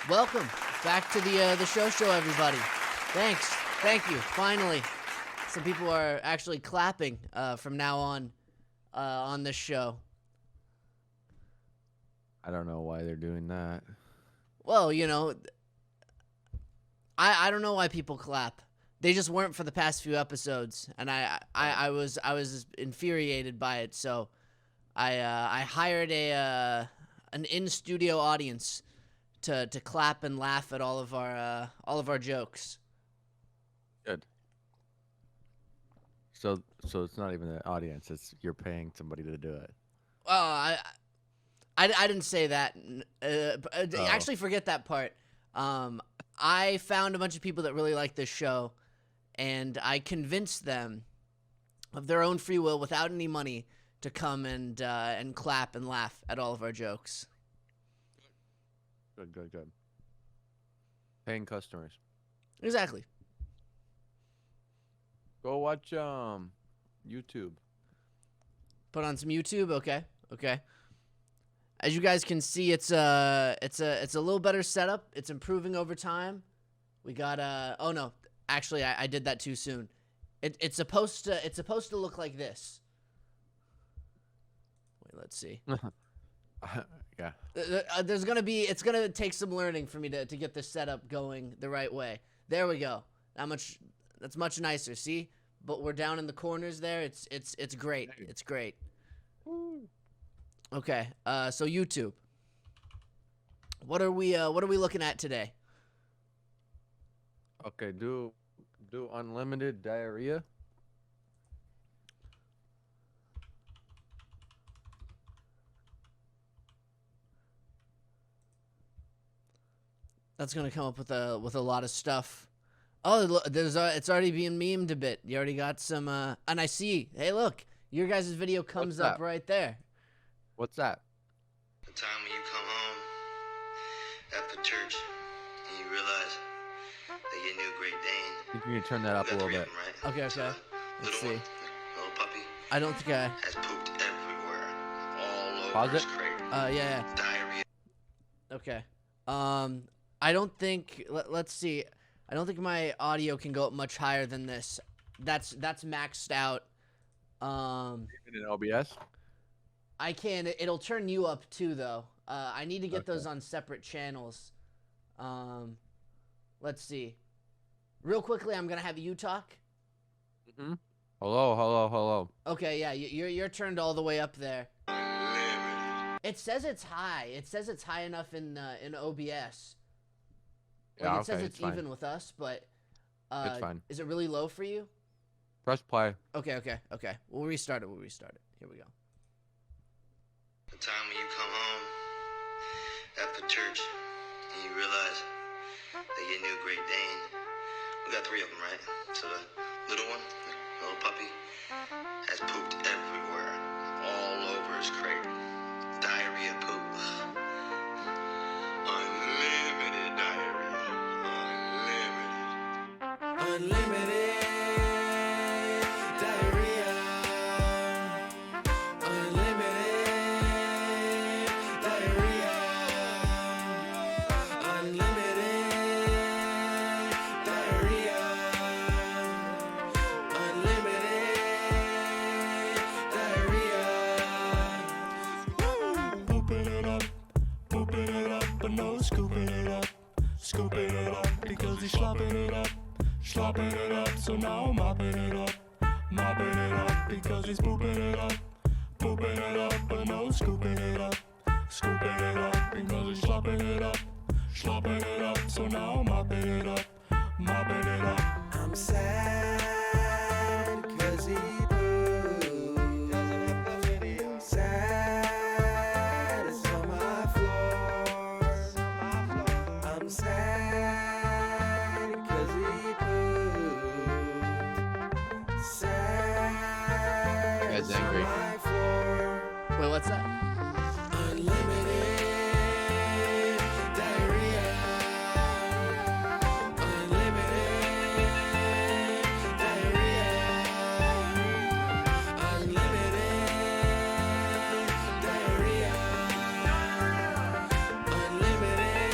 Welcome back to the show, everybody. Thanks, thank you. Finally, some people are actually clapping from now on this show. I don't know why they're doing that. Well, I don't know why people clap. They just weren't for the past few episodes, and I was infuriated by it. So I hired an in studio audience to clap and laugh at all of our jokes. Good. So it's not even an audience. It's you're paying somebody to do it. I didn't say that. Oh. Actually, forget that part. I found a bunch of people that really like this show, and I convinced them of their own free will, without any money, to come and clap and laugh at all of our jokes. Good. Paying customers. Exactly. Go watch YouTube. Put on some YouTube. Okay. As you guys can see, it's a little better setup. It's improving over time. We got oh no, actually I did that too soon. It's supposed to look like this. Wait, let's see. Yeah. It's gonna take some learning for me to get this setup going the right way. There we go. That's much nicer. See, but we're down in the corners there. It's great. It's great. Okay. So YouTube. What are we looking at today? Okay. Do unlimited diarrhea. That's gonna come up with a lot of stuff. Oh, it's already being memed a bit. You already got some. And I see. Hey, look, your guys' video comes up right there. What's that? The time when you come home after church and you realize that your new Great Dane. I think you need to turn that up a little bit. Right? Okay. Let's see. Little puppy. I don't think I. Has pooped everywhere, all over Pause his it. crate. Yeah. Diarrhea. Okay. I don't think. Let's see. I don't think my audio can go up much higher than this. That's maxed out. Even in OBS. I can. It'll turn you up too, though. I need to get Okay. those on separate channels. Let's see. Real quickly, I'm gonna have you talk. Mm-hmm. Hello. Okay, yeah, you're turned all the way up there. Unlimited. It says it's high. It says it's high enough in OBS. Like, Yeah, it says okay, it's it's fine. even with us, but It's fine. is it really low for you? Press play. Okay. We'll restart it. Here we go. The time when you come home after church and you realize that your new Great Dane. We got 3 of them, right? So the little one, the little puppy, has pooped everywhere, all over his crate. Diarrhea poop. Unlimited diarrhea. Unlimited diarrhea. Unlimited diarrhea. Unlimited diarrhea. Unlimited diarrhea. Pooping it up, but no scooping it up. Scooping it up because he's slopping it up. Slopping it up, so now I'm mopping it up. Mopping it up because he's pooping it up. Pooping it up, but no scooping it up. Scooping it up because he's slopping it up. Slopping it up, so now I'm mopping it up. Mopping it up. I'm sad cause he pooped. Sad is on my floor. I'm sad cause he pooped. Sad You guys is angry? on my floor. Wait, what's that? Unlimited diarrhea. Unlimited diarrhea. Unlimited diarrhea. Unlimited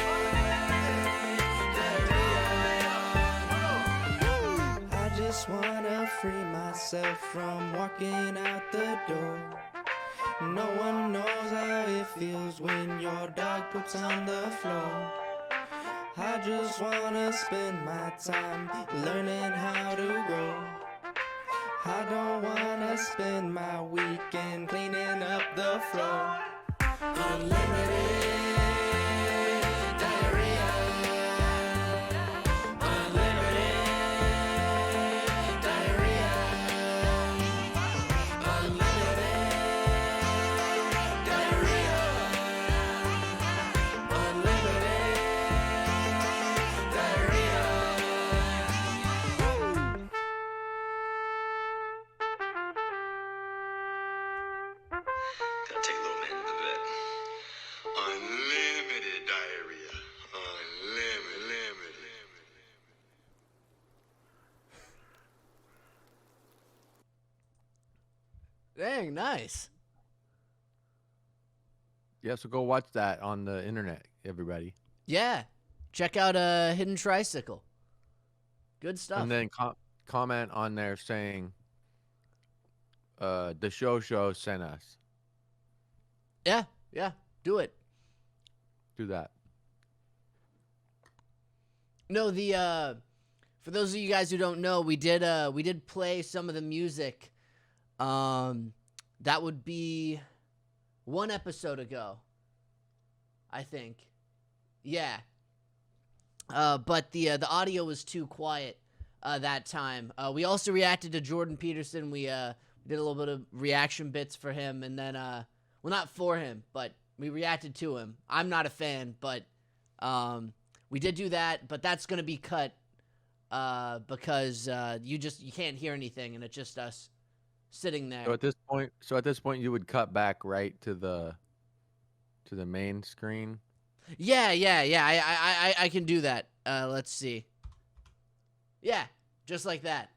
myself from walking out the door. No one knows how it feels when your dog poops on the floor. I just wanna spend my time learning how to grow. I don't wanna spend my weekend cleaning up the floor. Unlimited diarrhea. Unlimited diarrhea. Unlimited diarrhea. Unlimited diarrhea. Gotta take a little man to the vet. Unlimited diarrhea. Unlimited. Dang, nice. Yeah, so go watch that on the internet, everybody. Yeah. Check out Hidden Tricycle. Good stuff. And then comment on there saying the show sent us. Yeah, do it. Do that. No, the for those of you guys who don't know, we did play some of the music. That would be one episode ago, I think. Yeah. But the audio was too quiet that time. We also reacted to Jordan Peterson. We did a little bit of reaction bits for him, and then well, not for him, but we reacted to him. I'm not a fan, but we did do that. But that's gonna be cut because you can't hear anything, and it's just us sitting there. So at this point, you would cut back right to the main screen. Yeah. I can do that. Let's see. Yeah, just like that.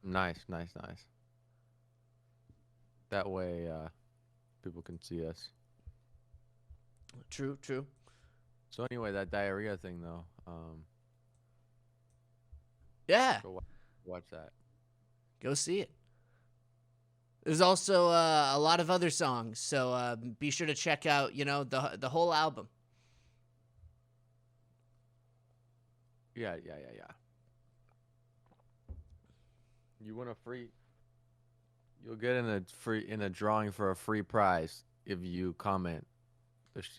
Nice. That way, people can see us. True. So anyway, that diarrhea thing, though. Yeah, Go watch that. go see it. There's also a lot of other songs, so be sure to check out, the whole album. Yeah. You want a free? You'll get in a drawing for a free prize if you comment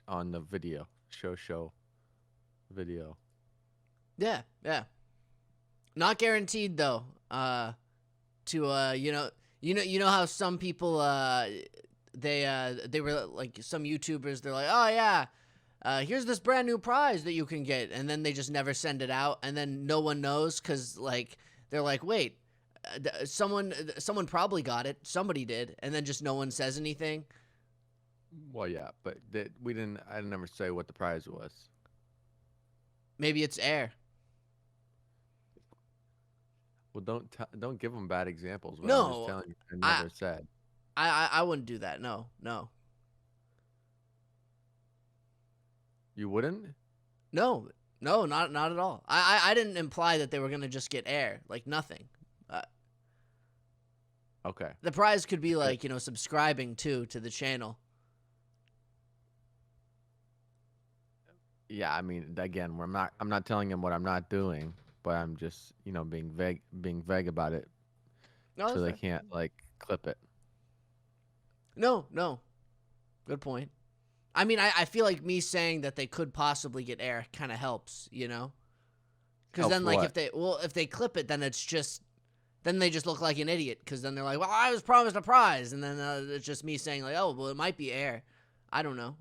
on the video show video. Yeah. Not guaranteed though. You know how some people they were like some YouTubers, they're like, oh yeah, here's this brand new prize that you can get, and then they just never send it out, and then no one knows because like they're like, wait, someone probably got it, somebody did, and then just no one says anything. Well, yeah, but I never say what the prize was. Maybe it's air. Well, don't give them bad examples. But No, I'm just telling you, I never said. I wouldn't do that. No. You wouldn't? No, not at all. I didn't imply that they were gonna just get air, like nothing. Okay. The prize could be like, subscribing to the channel. Yeah, I mean, again, I'm not telling him what I'm not doing, but I'm just, being vague about it, No, so that's they fair. can't like clip it. No. Good point. I mean, I feel like me saying that they could possibly get air kind of helps, Because then, Helps like, what? if they clip it, then then they just look like an idiot. Because then they're like, well, I was promised a prize, and then it's just me saying like, oh, well, it might be air. I don't know.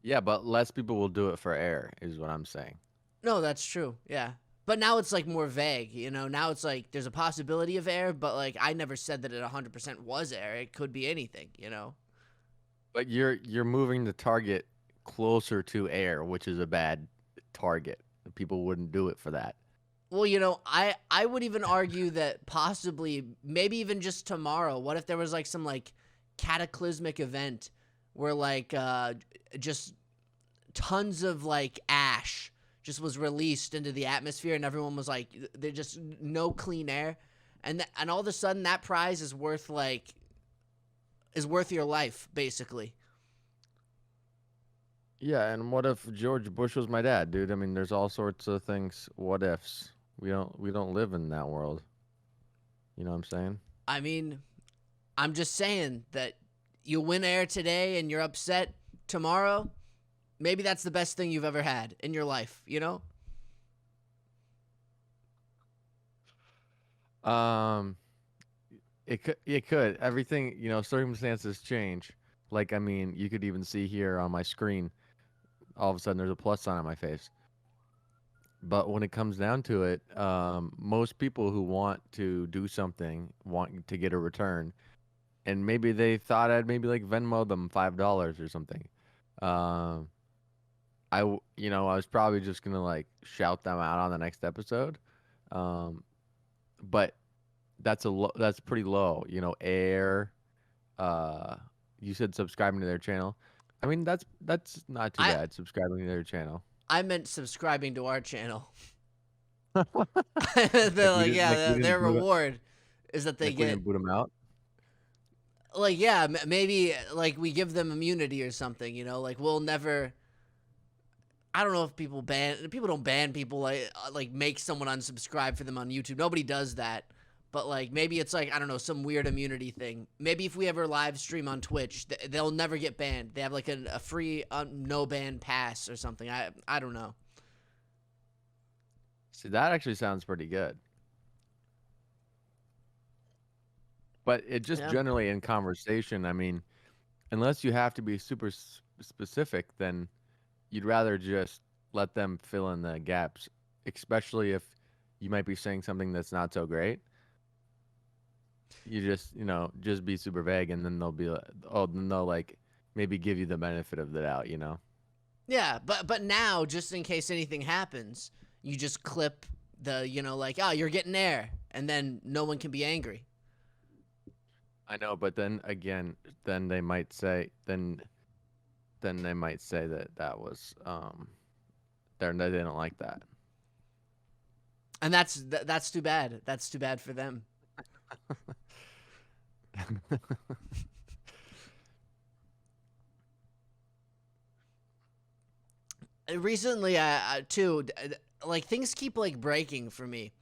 Yeah, but less people will do it for air, is what I'm saying. No, that's true. Yeah. But now it's like more vague, Now it's like there's a possibility of air, but like I never said that it 100% was air. It could be anything, But you're moving the target closer to air, which is a bad target. People wouldn't do it for that. Well, I would even argue that possibly, maybe even just tomorrow, what if there was like some like cataclysmic event where like just tons of like ash just was released into the atmosphere and everyone was like, there's just no clean air, and all of a sudden that prize is worth your life, basically. Yeah, and what if George Bush was my dad, dude? I mean, there's all sorts of things. What ifs? We don't live in that world. You know what I'm saying? I mean, I'm just saying that you win air today and you're upset tomorrow. Maybe that's the best thing you've ever had in your life, you know? It could. Everything, circumstances change. Like, I mean, you could even see here on my screen, all of a sudden there's a plus sign on my face. But when it comes down to it, most people who want to do something want to get a return, and maybe they thought I'd maybe like Venmo them $5 or something. Um, I was probably just gonna like shout them out on the next episode, um, but that's pretty low. Air. Uh, you said subscribing to their channel. I mean, that's not too bad. Subscribing to their channel. I meant subscribing to our channel. Like Their reward is that they we get didn't boot them out. like, yeah, maybe like we give them immunity or something, like we'll never. I don't know if people don't ban people like make someone unsubscribe for them on YouTube. Nobody does that. But like maybe it's like, I don't know, some weird immunity thing. Maybe if we ever live stream on Twitch, they'll never get banned. They have like a free no ban pass or something. I don't know. See, that actually sounds pretty good. But it just generally in conversation, I mean, unless you have to be super specific, then you'd rather just let them fill in the gaps, especially if you might be saying something that's not so great. You just be super vague, and then they'll be like, then they'll like maybe give you the benefit of the doubt, Yeah, but now, just in case anything happens, you just clip the, like, oh, you're getting air, and then no one can be angry. I know, but then again, then they might say that was they didn't like that. And that's too bad. That's too bad for them. Recently, too, like things keep like breaking for me.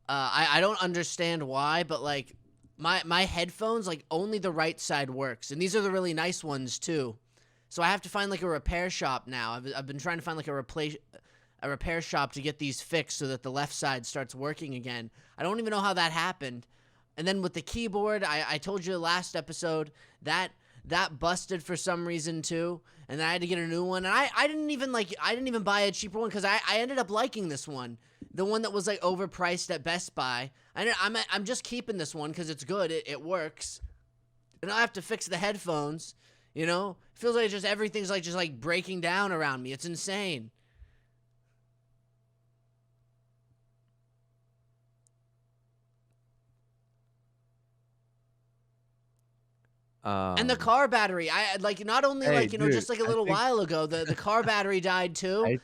I don't understand why, but like my headphones, like only the right side works, and these are the really nice ones too. So I have to find like a repair shop now. I've been trying to find like a repair shop to get these fixed so that the left side starts working again. I don't even know how that happened. And then with the keyboard, I told you last episode that busted for some reason too, and then I had to get a new one. And I didn't even buy a cheaper one because I ended up liking this one, the one that was like overpriced at Best Buy. I'm just keeping this one because it's good. It works, and I have to fix the headphones. It feels like just everything's like just like breaking down around me. It's insane. And the car battery, I like not only Hey, like, dude, just like a little while ago, the car battery died too. I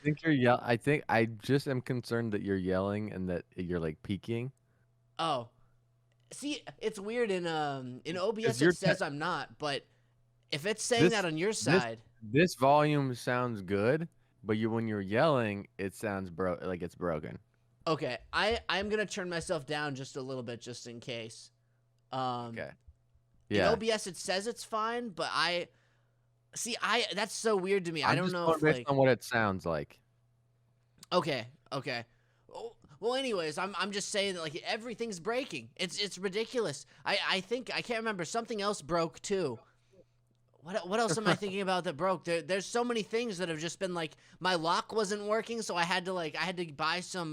think I just am concerned that you're yelling and that you're like peeking. Oh, see, it's weird in OBS it says I'm not, but if it's saying that on your side, this volume sounds good, but when you're yelling, it sounds like it's broken. Okay, I'm gonna turn myself down just a little bit just in case. Okay. Yeah. In OBS it says it's fine, but that's so weird to me. I don't know if based on what it sounds like. Okay. Well, anyways, I'm just saying that like everything's breaking. It's ridiculous. I think I can't remember, something else broke too. What else am I thinking about that broke? There's so many things that have just been like, my lock wasn't working, so I had to buy some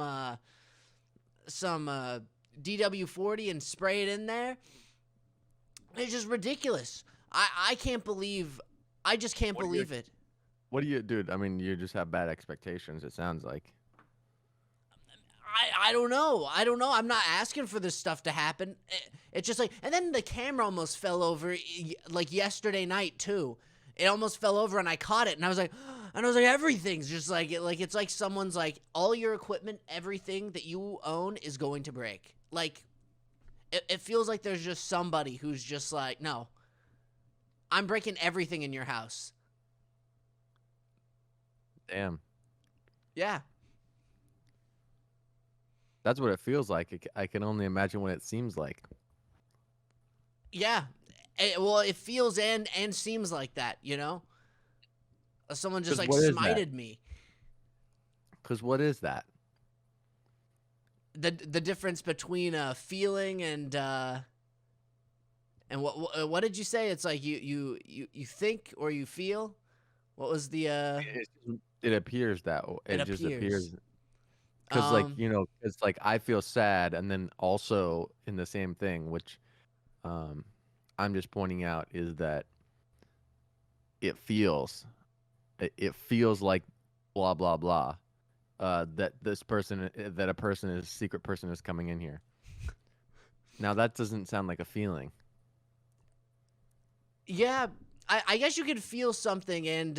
DW40 and spray it in there. It's just ridiculous. I just can't believe it. What do you, dude? I mean, you just have bad expectations, it sounds like. I don't know. I'm not asking for this stuff to happen. It's just like, and then the camera almost fell over like yesterday night too. It almost fell over and I caught it and I was like, everything's just like it's like someone's like, all your equipment, everything that you own is going to break. Like, it feels like there's just somebody who's just like, no, I'm breaking everything in your house. Damn. Yeah. That's what it feels like. I can only imagine what it seems like. Yeah. Well, it feels and seems like that, Someone just 'Cause like what is that? smited me. Because what is that? The difference between feeling and what did you say? It's like you think or you feel. What was the It appears that It it just appears. appears. Because like Um it's like I feel sad, and then also in the same thing, which I'm just pointing out is that it feels it feels like blah blah blah. That that a person is secret person is coming in here. Now that doesn't sound like a feeling. yeah, I guess you could feel something and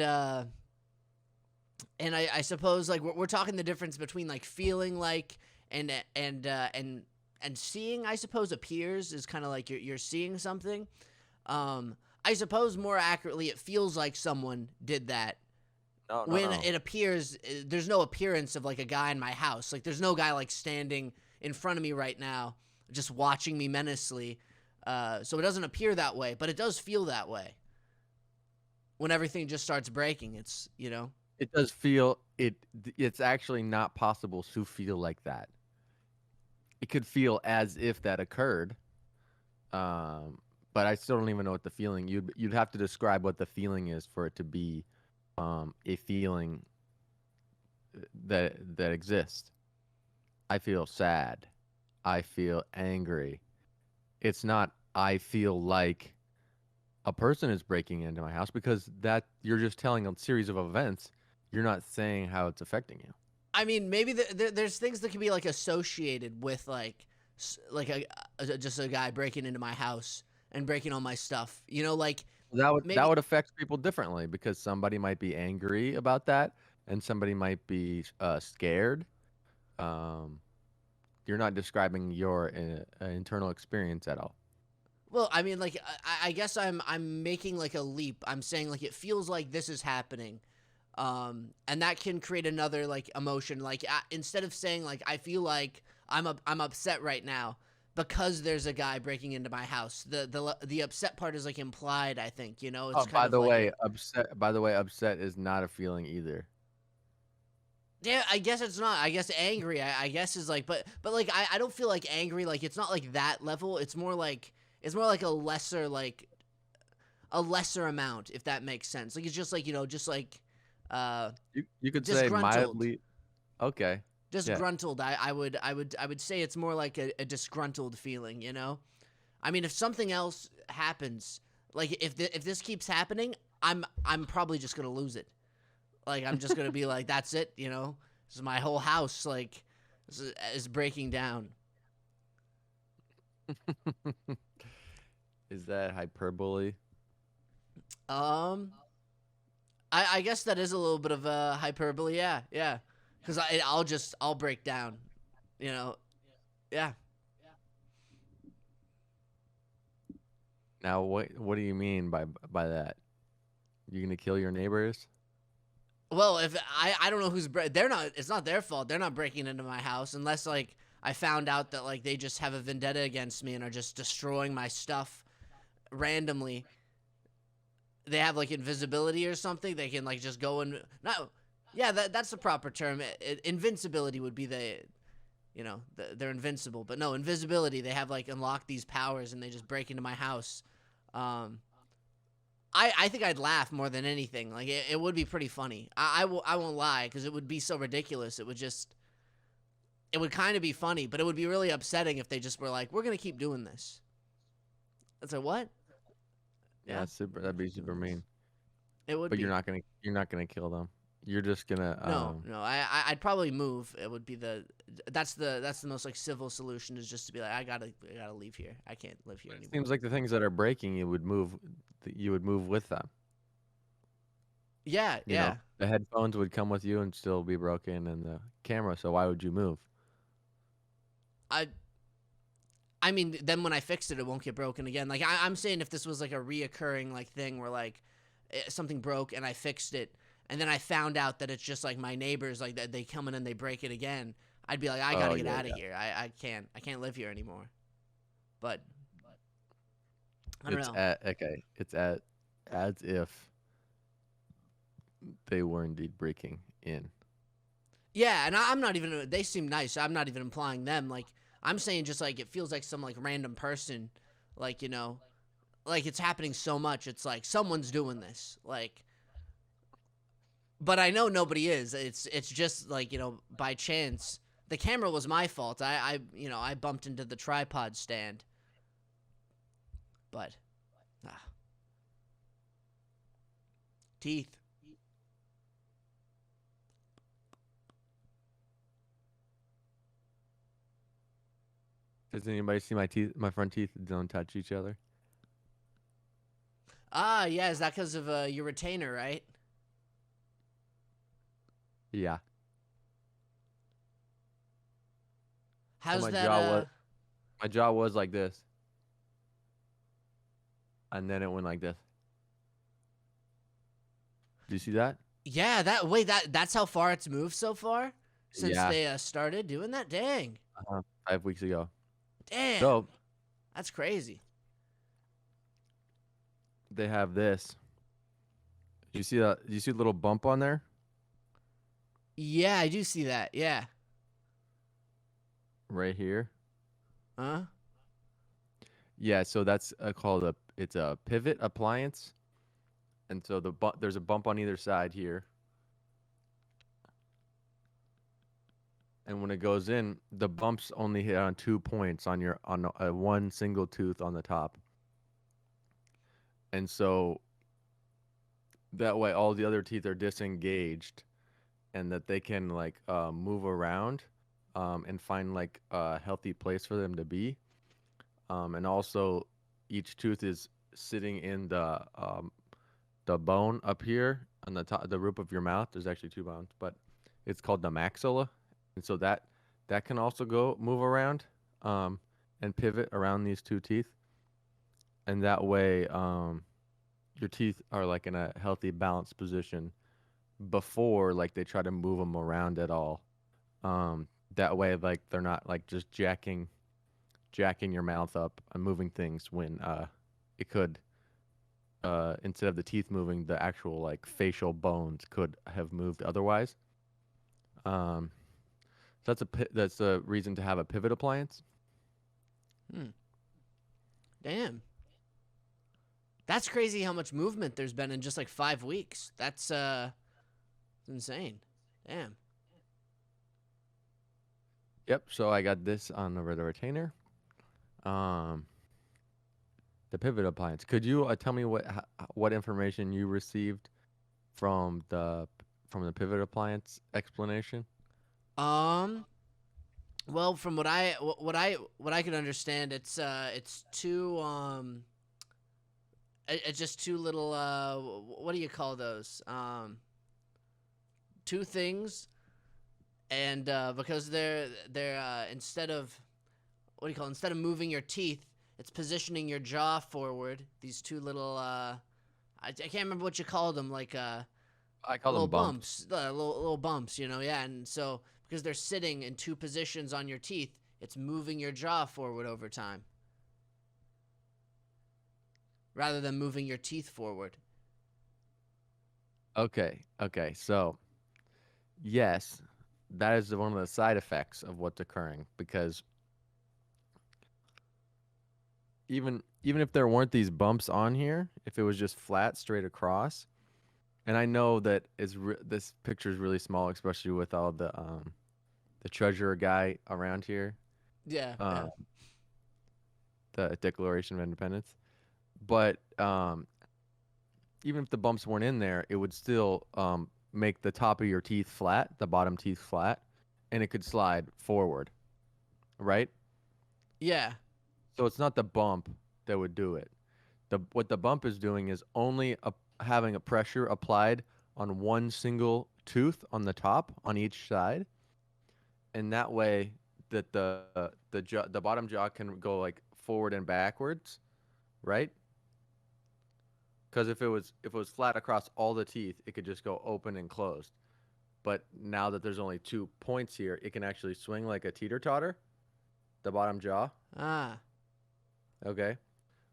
I suppose like we're talking the difference between like feeling like and seeing. I suppose appears is kind of like you're seeing something. I suppose more accurately, it feels like someone did that. No, no, When no. it appears, there's no appearance of like a guy in my house. Like there's no guy like standing in front of me right now, just watching me menacingly. So it doesn't appear that way, but it does feel that way. When everything just starts breaking, it's. It does feel it's actually not possible to feel like that. It could feel as if that occurred. But I still don't even know what the feeling you'd have to describe what the feeling is for it to be a feeling that exists. I feel sad. I feel angry. It's not I feel like a person is breaking into my house, because that you're just telling a series of events. You're not saying how it's affecting you. I mean, maybe there's things that can be like associated with like just a guy breaking into my house and breaking all my stuff. Like That maybe would affect people differently, because somebody might be angry about that, and somebody might be scared. Um, you're not describing your internal experience at all. Well, I mean, like I guess I'm making like a leap. I'm saying like it feels like this is happening, and that can create another like emotion. Like instead of saying like I feel like I'm upset right now because there's a guy breaking into my house. The upset part is like implied. I think it's Oh, kind of like upset. By the way, upset is not a feeling either. yeah. I guess it's not. I guess angry. I guess is like but like I don't feel like angry. Like it's not like that level. It's more like a lesser amount, if that makes sense. Like it's just like just like uh You could say disgruntled. mildly. Okay. Yeah. Disgruntled. I would say it's more like a disgruntled feeling. I mean, if something else happens, like if this keeps happening, I'm probably just gonna lose it. Like I'm just gonna be like, that's it. This is my whole house. Like is breaking down. Is that hyperbole? Um, I guess that is a little bit of a hyperbole. Yeah, yeah. Because I'll break down. You know. Yeah. Now, what do you mean by that? You gonna kill your neighbors? Well, if I don't know they're not. It's not their fault. They're not breaking into my house unless like I found out that like they just have a vendetta against me and are just destroying my stuff randomly. They have like invisibility or something. They can like just go and not. Yeah, that's the proper term. Invincibility would be they're invincible, but no, invisibility. They have like unlocked these powers and they just break into my house. Um, I think I'd laugh more than anything. Like it would be pretty funny. I won't lie because it would be so ridiculous. It would kind of be funny, but it would be really upsetting if they just were like, we're gonna keep doing this. It's like what? Yeah, Yeah, super. That'd be super mean. it would But be. you're not gonna kill them. You're just gonna No. I'd probably move. It would be that's the most like civil solution is just to be like I gotta leave here. I can't live here It anymore. seems like the things that are breaking, you would move with them. Yeah, You know, yeah. the headphones would come with you and still be broken, and the camera. So why would you move? I I mean, then when I fixed it, it won't get broken again. Like I'm saying, if this was like a reoccurring like thing where like something broke and I fixed it, and then I found out that it's just like my neighbors, like that they come in and they break it again, I'd be like, I gotta get out of here. I can't live here anymore. But I don't know. It's as if they were indeed breaking in. Yeah, and I'm not even. They seem nice. I'm not even implying them. Like I'm saying, just like it feels like some like random person, like like it's happening so much. It's like someone's doing this. Like, but I know nobody is. It's just like by chance. The camera was my fault. I bumped into the tripod stand. But teeth. Does anybody see my teeth? My front teeth don't touch each other. Ah, yeah. Is that because of your retainer, right? Yeah. How's my that? My jaw was like this, and then it went like this. Do you see that? Yeah. That's how far it's moved so far since Yeah. they started doing that. Dang. 5 weeks ago. Damn. So That's crazy. they have this. You see that? Do you see a little bump on there? Yeah, I do see that. Yeah. Right here. Huh? Yeah. So that's called it's a pivot appliance, and so there's a bump on either side here. And when it goes in, the bumps only hit on 2 points on one single tooth on the top. And so that way all the other teeth are disengaged, and that they can like move around and find like a healthy place for them to be. And also each tooth is sitting in the bone up here on the top, the roof of your mouth. There's actually 2 bones, but it's called the maxilla. And so that can also move around and pivot around these 2 teeth. And that way your teeth are like in a healthy balanced position before like they try to move them around at all. That way like they're not like just jacking your mouth up and moving things when it could instead of the teeth moving, the actual like facial bones could have moved otherwise. So that's a reason to have a pivot appliance. Damn. That's crazy how much movement there's been in just like 5 weeks. That's insane. Damn. Yep. So I got this on the retainer. The pivot appliance. Could you tell me what information you received from the pivot appliance explanation? Well, from what I could understand, it's two it's just two little what do you call those? Two things, and because they're instead of instead of moving your teeth, it's positioning your jaw forward. These two little I can't remember what you call them, like I call little them bumps. little bumps, yeah. And so because they're sitting in two positions on your teeth, it's moving your jaw forward over time, rather than moving your teeth forward. Okay. So, yes, that is one of the side effects of what's occurring, because even if there weren't these bumps on here, if it was just flat straight across, and I know that this picture is really small, especially with all the treasurer guy around here. Yeah. The Declaration of Independence. But even if the bumps weren't in there, it would still make the top of your teeth flat, the bottom teeth flat, and it could slide forward, right? Yeah. So it's not the bump that would do it. What the bump is doing is only having a pressure applied on one single tooth on the top on each side, and that way that the bottom jaw can go like forward and backwards, right? Because if it was flat across all the teeth, it could just go open and closed. But now that there's only 2 points here, it can actually swing like a teeter totter, the bottom jaw. Ah. Okay,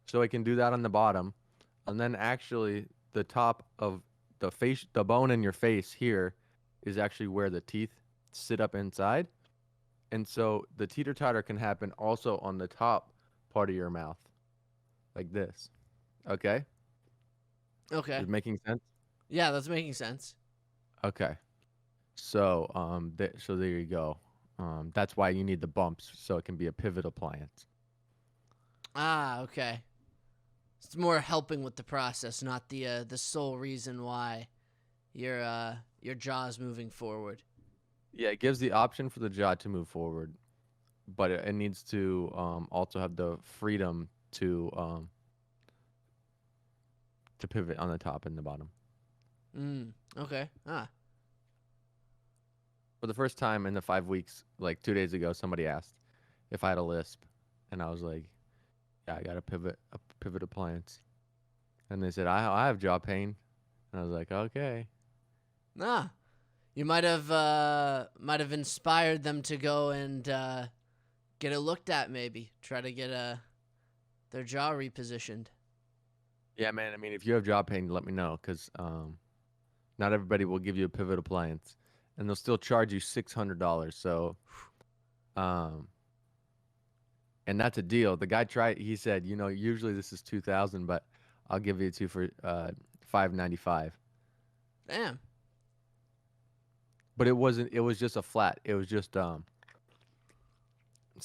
so it can do that on the bottom, and then actually the top of the bone in your face here, is actually where the teeth sit up inside, and so the teeter totter can happen also on the top part of your mouth, like this. Okay, Okay. is it making sense? Yeah, that's making sense. Okay. So, so there you go. That's why you need the bumps, so it can be a pivot appliance. Ah, okay. It's more helping with the process, not the sole reason why your jaw is moving forward. Yeah, it gives the option for the jaw to move forward, but it needs to also have the freedom to pivot on the top and the bottom. Okay. Ah. For the first time in the 5 weeks, like 2 days ago, somebody asked if I had a lisp, and I was like, "Yeah, I got a pivot appliance." And they said, "I have jaw pain," and I was like, "Okay." Ah. You might have inspired them to go and get it looked at, maybe. Try to get their jaw repositioned. Yeah, man. I mean, if you have jaw pain, let me know, because not everybody will give you a pivot appliance, and they'll still charge you $600. So, um, and that's a deal. The guy tried. He said, usually this is 2,000, but I'll give it to you for $595. Damn. But it wasn't. It was just a flat. It was just So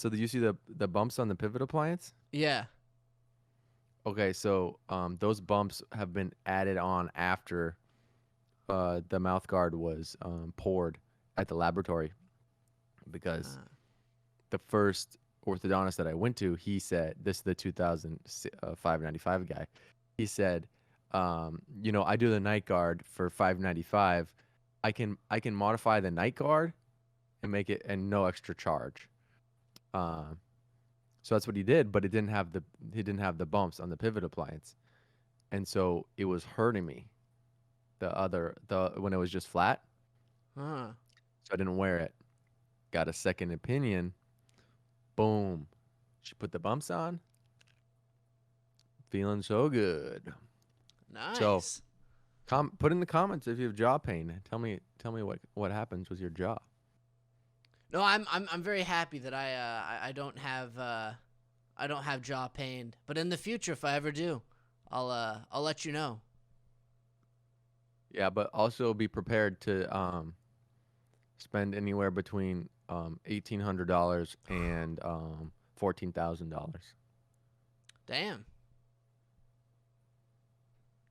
do you see the bumps on the pivot appliance? Yeah. Okay, so those bumps have been added on after the mouth guard was poured at the laboratory, because the first orthodontist that I went to, he said, this is the 2,595 guy. He said, I do the night guard for $595. I can modify the night guard and make it and no extra charge. So that's what he did, but he didn't have the bumps on the pivot appliance, and so it was hurting me. When it was just flat, Huh. so I didn't wear it. Got a second opinion. Boom. She put the bumps on. Feeling so good. Nice. Put in the comments if you have jaw pain. Tell me what happens with your jaw. No, I'm very happy that I don't have jaw pain. But in the future, if I ever do, I'll let you know. Yeah, but also be prepared to spend anywhere between $1,800 and $14,000. Damn.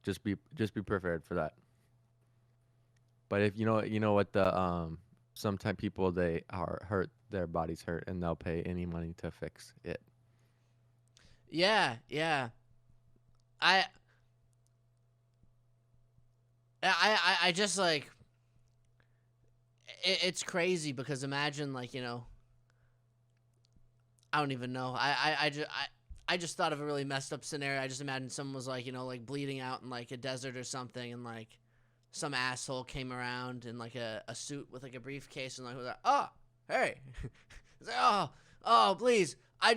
Just be prepared for that. But if you know what the sometimes people, they are hurt, their bodies hurt, and they'll pay any money to fix it. Yeah, yeah. I just like it's crazy because imagine, like, I don't even know. I just thought of a really messed up scenario. I just imagined someone was like, like bleeding out in like a desert or something, and like some asshole came around in like a suit with like a briefcase and like was like, "Oh, hey." It's like, "Oh, please. I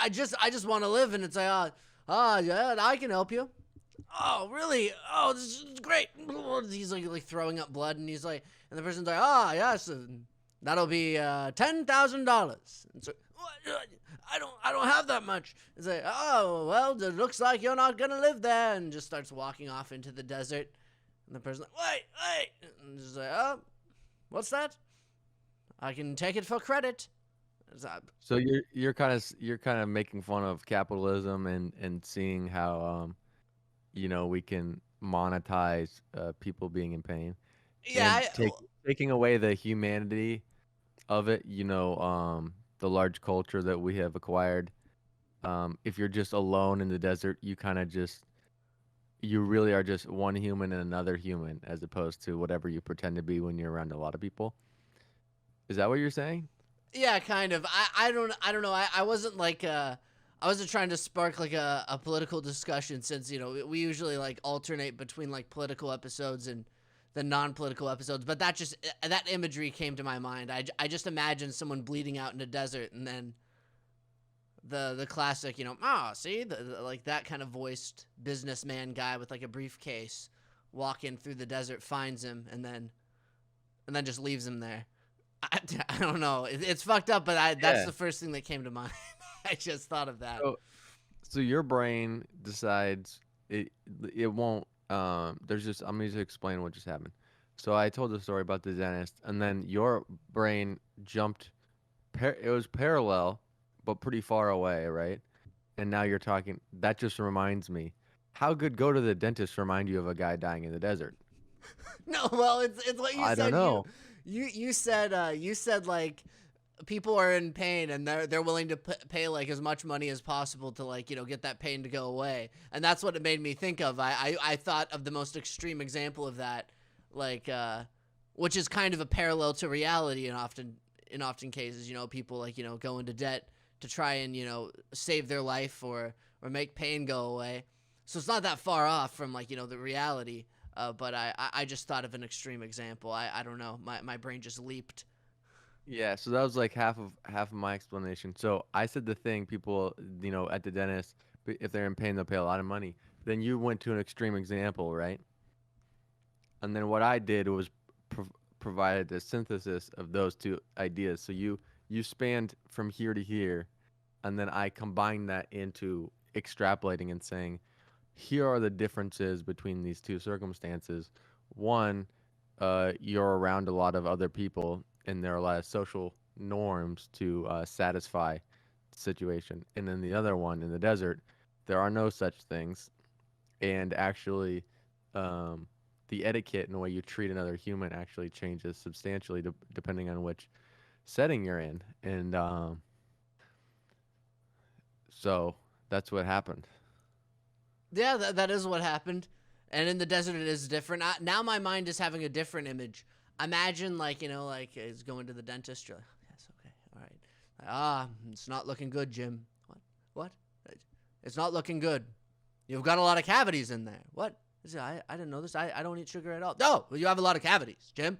just want to live." And it's like, "Oh, yeah, I can help you." "Oh, really? Oh, this is great." He's like throwing up blood, and he's like, and the person's like, "Ah, yes, that'll be $10,000." And so, I don't have that much. It's like, "Oh, well, it looks like you're not gonna live there," and just starts walking off into the desert. And the person's like, "Wait," and just like, "Oh, what's that? I can take it for credit." So you're kind of making fun of capitalism and seeing how we can monetize people being in pain, Yeah, and taking away the humanity of it. The large culture that we have acquired. If you're just alone in the desert, you really are just one human and another human, as opposed to whatever you pretend to be when you're around a lot of people. Is that what you're saying? Yeah, kind of. I don't know. I wasn't like I wasn't trying to spark like a political discussion, since we usually like alternate between like political episodes and the non-political episodes. But that imagery came to my mind. I just imagined someone bleeding out in a desert, and then the classic, see, like that kind of voiced businessman guy with like a briefcase walking through the desert, finds him, and then just leaves him there. I don't know. It's fucked up, but that's Yeah. the first thing that came to mind. I just thought of that. So your brain decides it won't. There's just I'm going to explain what just happened. So I told the story about the dentist, and then your brain jumped. It was parallel, but pretty far away, right? And now you're talking. That just reminds me. How could go to the dentist remind you of a guy dying in the desert? No, well, it's what you I said. don't know. You said like people are in pain and they're willing to pay like as much money as possible to like get that pain to go away, and that's what it made me think of. I thought of the most extreme example of that, like which is kind of a parallel to reality, and often cases, people like go into debt to try and save their life or make pain go away. So it's not that far off from like the reality. But I just thought of an extreme example. I don't know. My brain just leaped. Yeah, so that was like half of my explanation. So I said the thing people, at the dentist, if they're in pain, they'll pay a lot of money. Then you went to an extreme example, right? And then what I did was provided a synthesis of those two ideas. So you spanned from here to here, and then I combined that into extrapolating and saying, here are the differences between these two circumstances. One, you're around a lot of other people, and there are a lot of social norms to satisfy the situation. And then the other one, in the desert, there are no such things. And actually, the etiquette and the way you treat another human actually changes substantially depending on which setting you're in. And so that's what happened. Yeah, that is what happened. And in the desert, it is different. Now my mind is having a different image. Imagine like like is going to the dentist. You're like, yes, okay, all right. It's not looking good, Jim. What? It's not looking good. You've got a lot of cavities in there. What? I didn't know this. I don't eat sugar at all. No, well, you have a lot of cavities, Jim.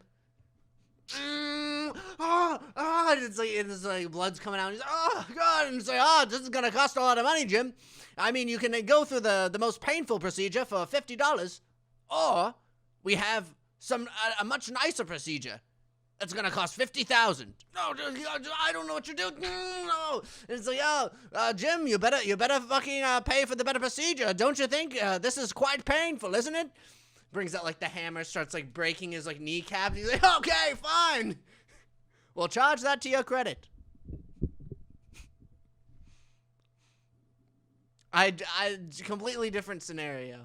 It's like blood's coming out. He's like, oh God, and it's like, this is gonna cost a lot of money, Jim. I mean, you can go through the most painful procedure for $50, or we have a much nicer procedure that's gonna cost $50,000. No, I don't know what you're doing. No, it's like, Jim, you better fucking pay for the better procedure, don't you think? This is quite painful, isn't it? Brings out like the hammer, starts like breaking his like kneecap. He's like, okay, fine. We'll charge that to your credit. I completely different scenario.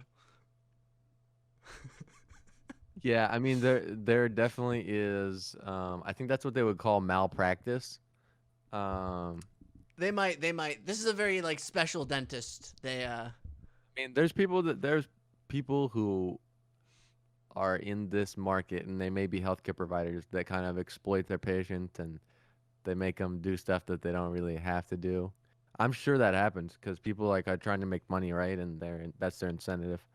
Yeah, I mean there definitely is. I think that's what they would call malpractice. They might. This is a very like special dentist. I mean, there's people who are in this market, and they may be healthcare providers that kind of exploit their patients, and they make them do stuff that they don't really have to do. I'm sure that happens because people like are trying to make money, right? And that's their incentive.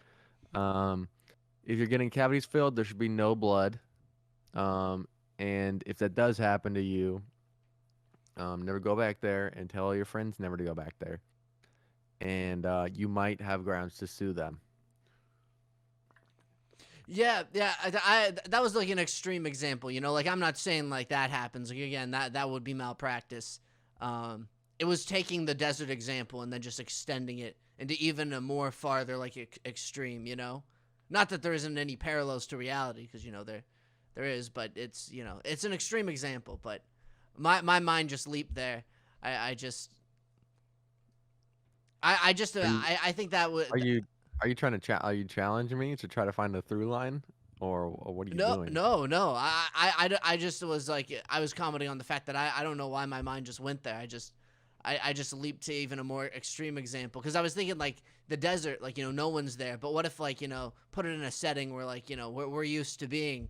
If you're getting cavities filled, there should be no blood. And if that does happen to you, never go back there, and tell all your friends never to go back there. And you might have grounds to sue them. Yeah. I that was like an extreme example. Like I'm not saying like that happens. Like again, that would be malpractice. It was taking the desert example and then just extending it into even a more farther like extreme. Not that there isn't any parallels to reality, because there is, but it's it's an extreme example. But my mind just leaped there. I think that would. Are you trying to are you challenging me to try to find a through line, or what are you doing? No. I just was like, I was commenting on the fact that I don't know why my mind just went there. I just leaped to even a more extreme example, because I was thinking like the desert, like no one's there. But what if like put it in a setting where like we're used to being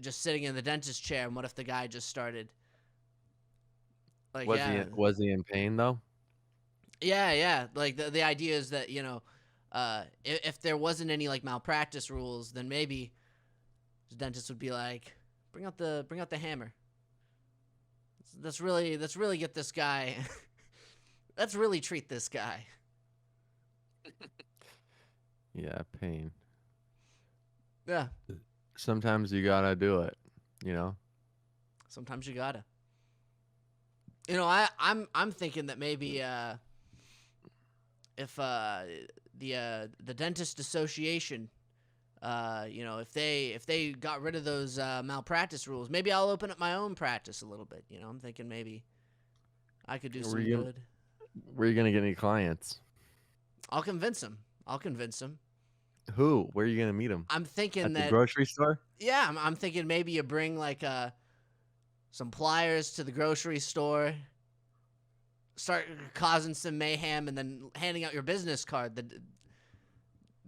just sitting in the dentist chair, and what if the guy just started Like, Was yeah, he in pain though? yeah. Like the idea is that if there wasn't any like malpractice rules, then maybe the dentist would be like, bring out the hammer. Let's really get this guy. Let's really treat this guy. Yeah, pain. Yeah, Sometimes you gotta do it. You know. sometimes you gotta. I'm thinking that maybe if the dentist association, if they got rid of those malpractice rules, maybe I'll open up my own practice a little bit. I'm thinking maybe I could do Were some you good. were you gonna get any clients? I'll convince him. I'll convince him. Who? Where are you gonna meet them? I'm thinking At the that grocery store? yeah, I'm thinking maybe you bring like some pliers to the grocery store, start causing some mayhem, and then handing out your business card.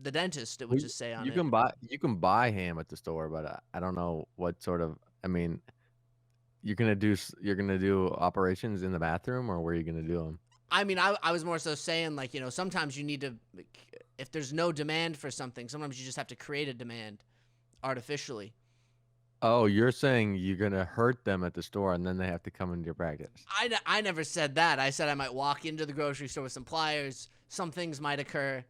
The dentist, it would Well, just say on you it. can buy ham at the store, but I don't know what sort of. I mean, you're gonna do operations in the bathroom, or where are you gonna do them? I mean, I was more so saying like sometimes you need to, if there's no demand for something, sometimes you just have to create a demand artificially. Oh, you're saying you're gonna hurt them at the store, and then they have to come into your practice. I never said that. I said I might walk into the grocery store with some pliers. Some things might occur.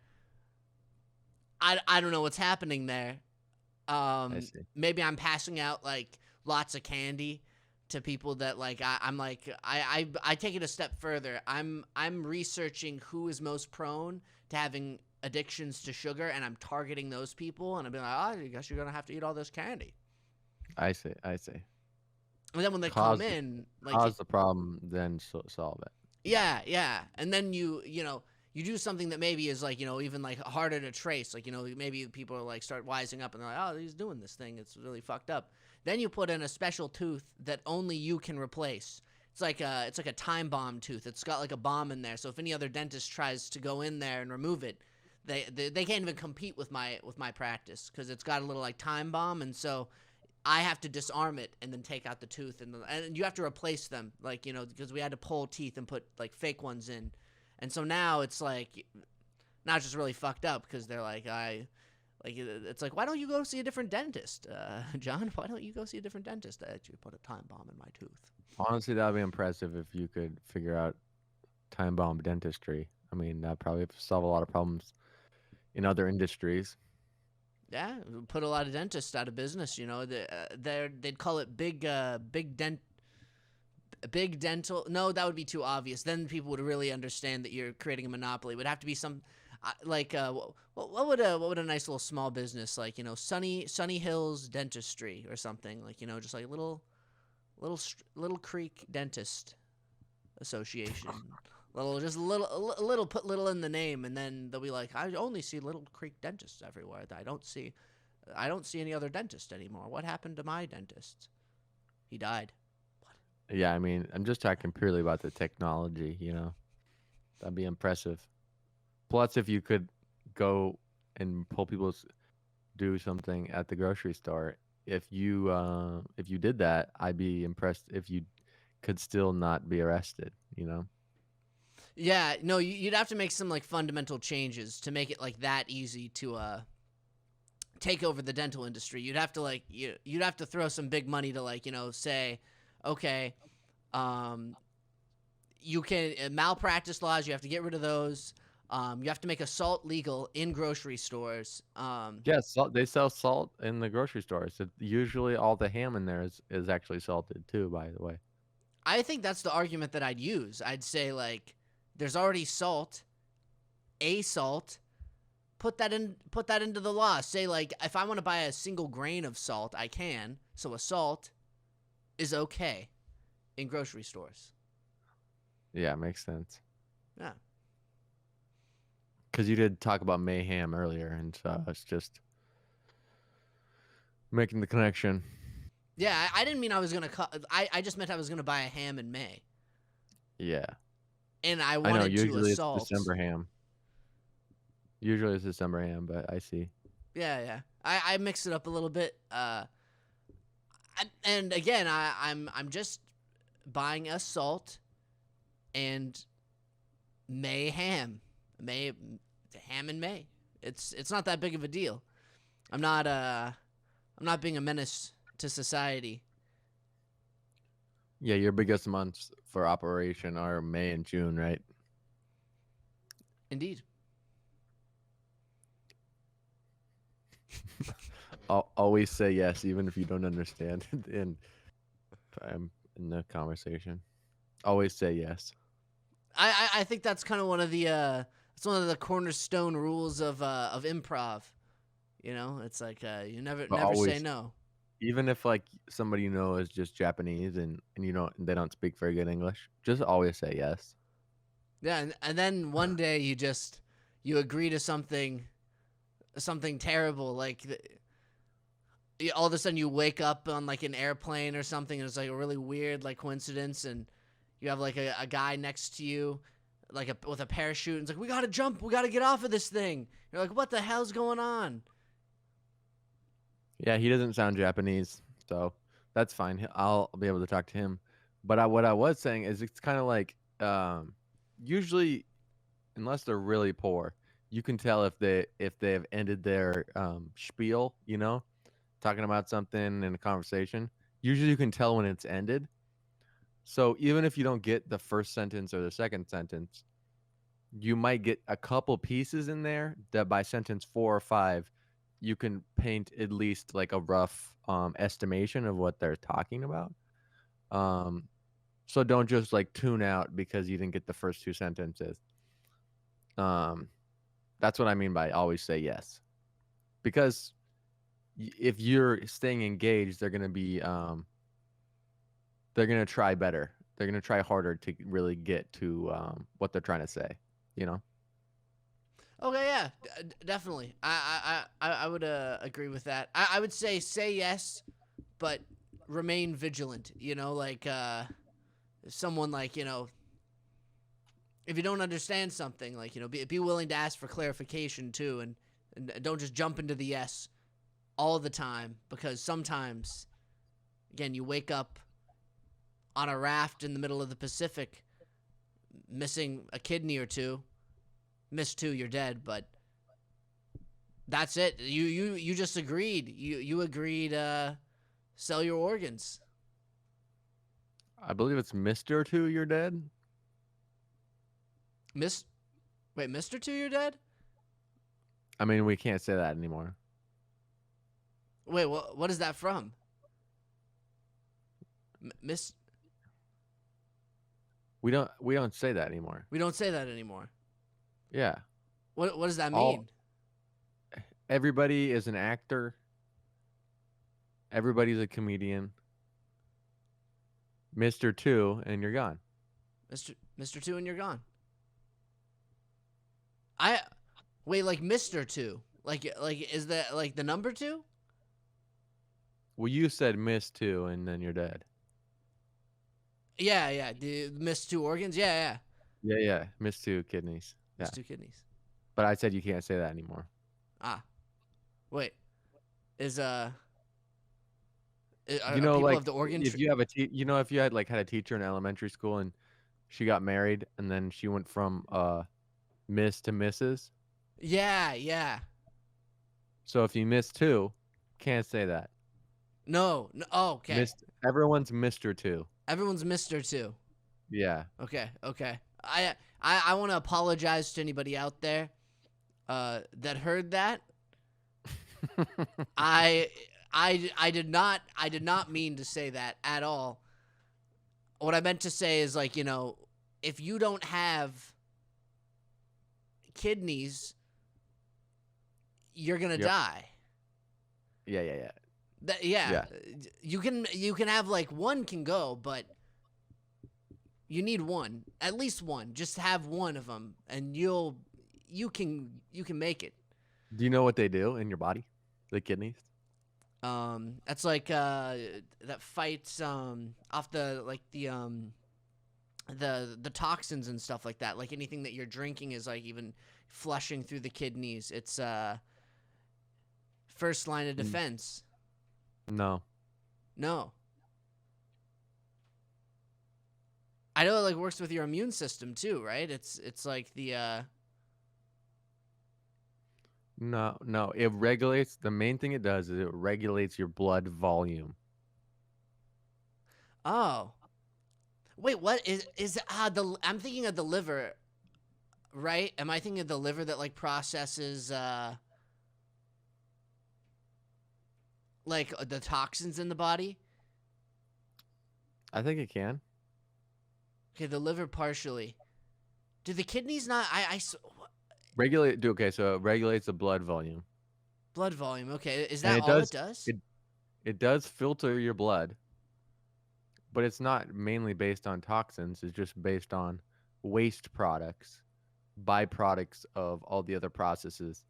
I don't know what's happening there. I see. Maybe I'm passing out like lots of candy to people that like I'm like I take it a step further. I'm researching who is most prone to having addictions to sugar, and I'm targeting those people, and I'm being like, oh, I guess you're gonna have to eat all this candy. I see. I see. And then when they Cause come the, in, like cause the problem, then solve it. yeah, and then you do something that maybe is like even like harder to trace. Like maybe people are like start wising up and they're like, oh, he's doing this thing. It's really fucked up. Then you put in a special tooth that only you can replace. It's like a time bomb tooth. It's got like a bomb in there. So if any other dentist tries to go in there and remove it, they can't even compete with my practice because it's got a little like time bomb, and so I have to disarm it and then take out the tooth, and you have to replace them, like because we had to pull teeth and put like fake ones in, and so now it's like not just really fucked up because they're like it's like, why don't you go see a different dentist, John? Why don't you go see a different dentist? I actually put a time bomb in my tooth. Honestly, that would be impressive if you could figure out time bomb dentistry. I mean, that probably solve a lot of problems in other industries. Yeah, it would put a lot of dentists out of business. They'd call it big dental. No, that would be too obvious. Then people would really understand that you're creating a monopoly. It would have to be some what would a nice little small business like Sunny Hills Dentistry or something like just like little creek dentist association. Put little in the name, and then they'll be like, I only see Little Creek dentists everywhere. I don't see any other dentist anymore. What happened to my dentist? He died. Yeah, I mean, I'm just talking purely about the technology. That'd be impressive. Plus, if you could go and pull people's do something at the grocery store, if you did that, I'd be impressed if you could still not be arrested. Yeah, no, you'd have to make some like fundamental changes to make it like that easy to take over the dental industry. You'd have to you'd have to throw some big money to say, okay, you can malpractice laws. You have to get rid of those. You have to make assault legal in grocery stores. Yes, they sell salt in the grocery stores. Usually, all the ham in there is actually salted too. By the way. I think that's the argument that I'd use. I'd say like, there's already salt, put that into the law. Say like, if I want to buy a single grain of salt, I can. So assault is okay in grocery stores. Yeah, makes sense. Yeah. Because you did talk about mayhem earlier, and so it's just making the connection. Yeah, I didn't mean I was gonna. I just meant I was gonna buy a ham in May, Yeah, and I I know. wanted to Usually it's assault. December ham. Usually it's December ham, but I see. Yeah. I mix it up a little bit. And again, I'm just buying a salt and mayhem. May ham and May. It's not that big of a deal. I'm not being a menace to society. Yeah, your biggest months for operation are May and June, right? Indeed. Always say yes, even if you don't understand. And I'm in the conversation. Always say yes. I think that's kind of one of the it's one of the cornerstone rules of improv. You know, it's like you never But say always, no. even if like somebody you know is just Japanese and they don't speak very good English, just always say yes. Yeah, and then one day you agree to something terrible, like all of a sudden you wake up on like an airplane or something, and it's like a really weird like coincidence, and you have like a guy next to you like with a parachute, and it's like, we gotta jump, we gotta get off of this thing. You're like, what the hell's going on? Yeah, he doesn't sound Japanese, so that's fine. I'll be able to talk to him. But what I was saying is, it's kind of like usually, unless they're really poor, you can tell if they have ended their spiel, talking about something in a conversation. Usually, you can tell when it's ended. So even if you don't get the first sentence or the second sentence, you might get a couple pieces in there that by sentence 4 or 5, you can paint at least like a rough estimation of what they're talking about. So don't just like tune out because you didn't get the first 2 sentences. That's what I mean by always say yes. Because if you're staying engaged, they're going to be they're going to try better. They're going to try harder to really get to what they're trying to say, you know? Okay, yeah, definitely. I would agree with that. I would say yes, but remain vigilant. You know, like if someone like, you know, if you don't understand something, like, you know, be willing to ask for clarification too, and don't just jump into the yes all the time, because sometimes, again, you wake up on a raft in the middle of the Pacific, missing a kidney or two. Miss 2, you're dead, but that's it. You just agreed. You agreed sell your organs. I believe it's Mr. 2, you're dead. Mr. 2, you're dead? I mean, we can't say that anymore. Wait, what is that from? Miss We don't say that anymore. We don't say that anymore. Yeah. What does that mean? Everybody is an actor. Everybody's a comedian. Mr. 2, and you're gone. Mr. 2, and you're gone. Like Mr. 2. Like is that like the number 2? Well, you said Miss 2, and then you're dead. Yeah. The Miss 2 organs? Yeah. Yeah. Miss 2 kidneys. Yeah. Miss 2 kidneys. But I said you can't say that anymore. Wait. Is like of the organ if you have if you had a teacher in elementary school and she got married and then she went from Miss to Mrs. Yeah. So if you miss 2, can't say that. No. Oh, okay. Everyone's Mr. 2. Everyone's Mr. 2. Yeah. Okay. I want to apologize to anybody out there that heard that. I did not mean to say that at all. What I meant to say is, like, you know, if you don't have kidneys, you're gonna die. Yeah. Yeah. You can have like one can go, but you need one, at least one. Just have one of them, and you can make it. Do you know what they do in your body? The kidneys? That's like that fights off the toxins and stuff like that. Like anything that you're drinking is like even flushing through the kidneys. It's first line of defense. No. I know it like works with your immune system too, right? It's like the No. It regulates. The main thing it does is it regulates your blood volume. oh. Wait, what is the I'm thinking of the liver, right? Am I thinking of the liver that like processes like the toxins in the body? I think it can. Okay, the liver partially. Do the kidneys not Regulate. Okay, so it regulates the blood volume, blood volume. Okay, is and that it all it does. does? It does filter your blood, but it's not mainly based on toxins. It's just based on waste products, byproducts of all the other processes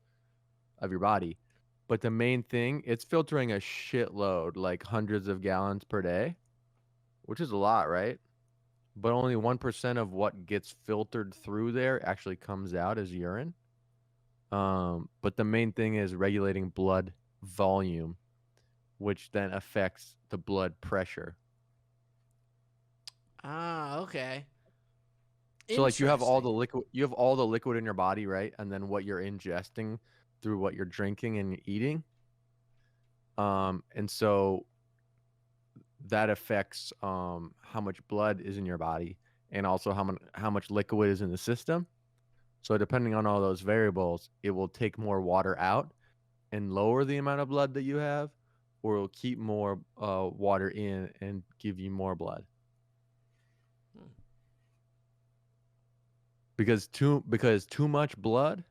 of your body. But the main thing, it's filtering a shitload, like hundreds of gallons per day, which is a lot, right? But only 1% of what gets filtered through there actually comes out as urine. But the main thing is regulating blood volume, which then affects the blood pressure. Ah, okay. So like you have all the Interesting. liquid in your body, right? And then what you're ingesting through what you're drinking and eating. And so that affects how much blood is in your body and also how much liquid is in the system. So depending on all those variables, it will take more water out and lower the amount of blood that you have, or it'll keep more water in and give you more blood. Hmm. Because too much blood,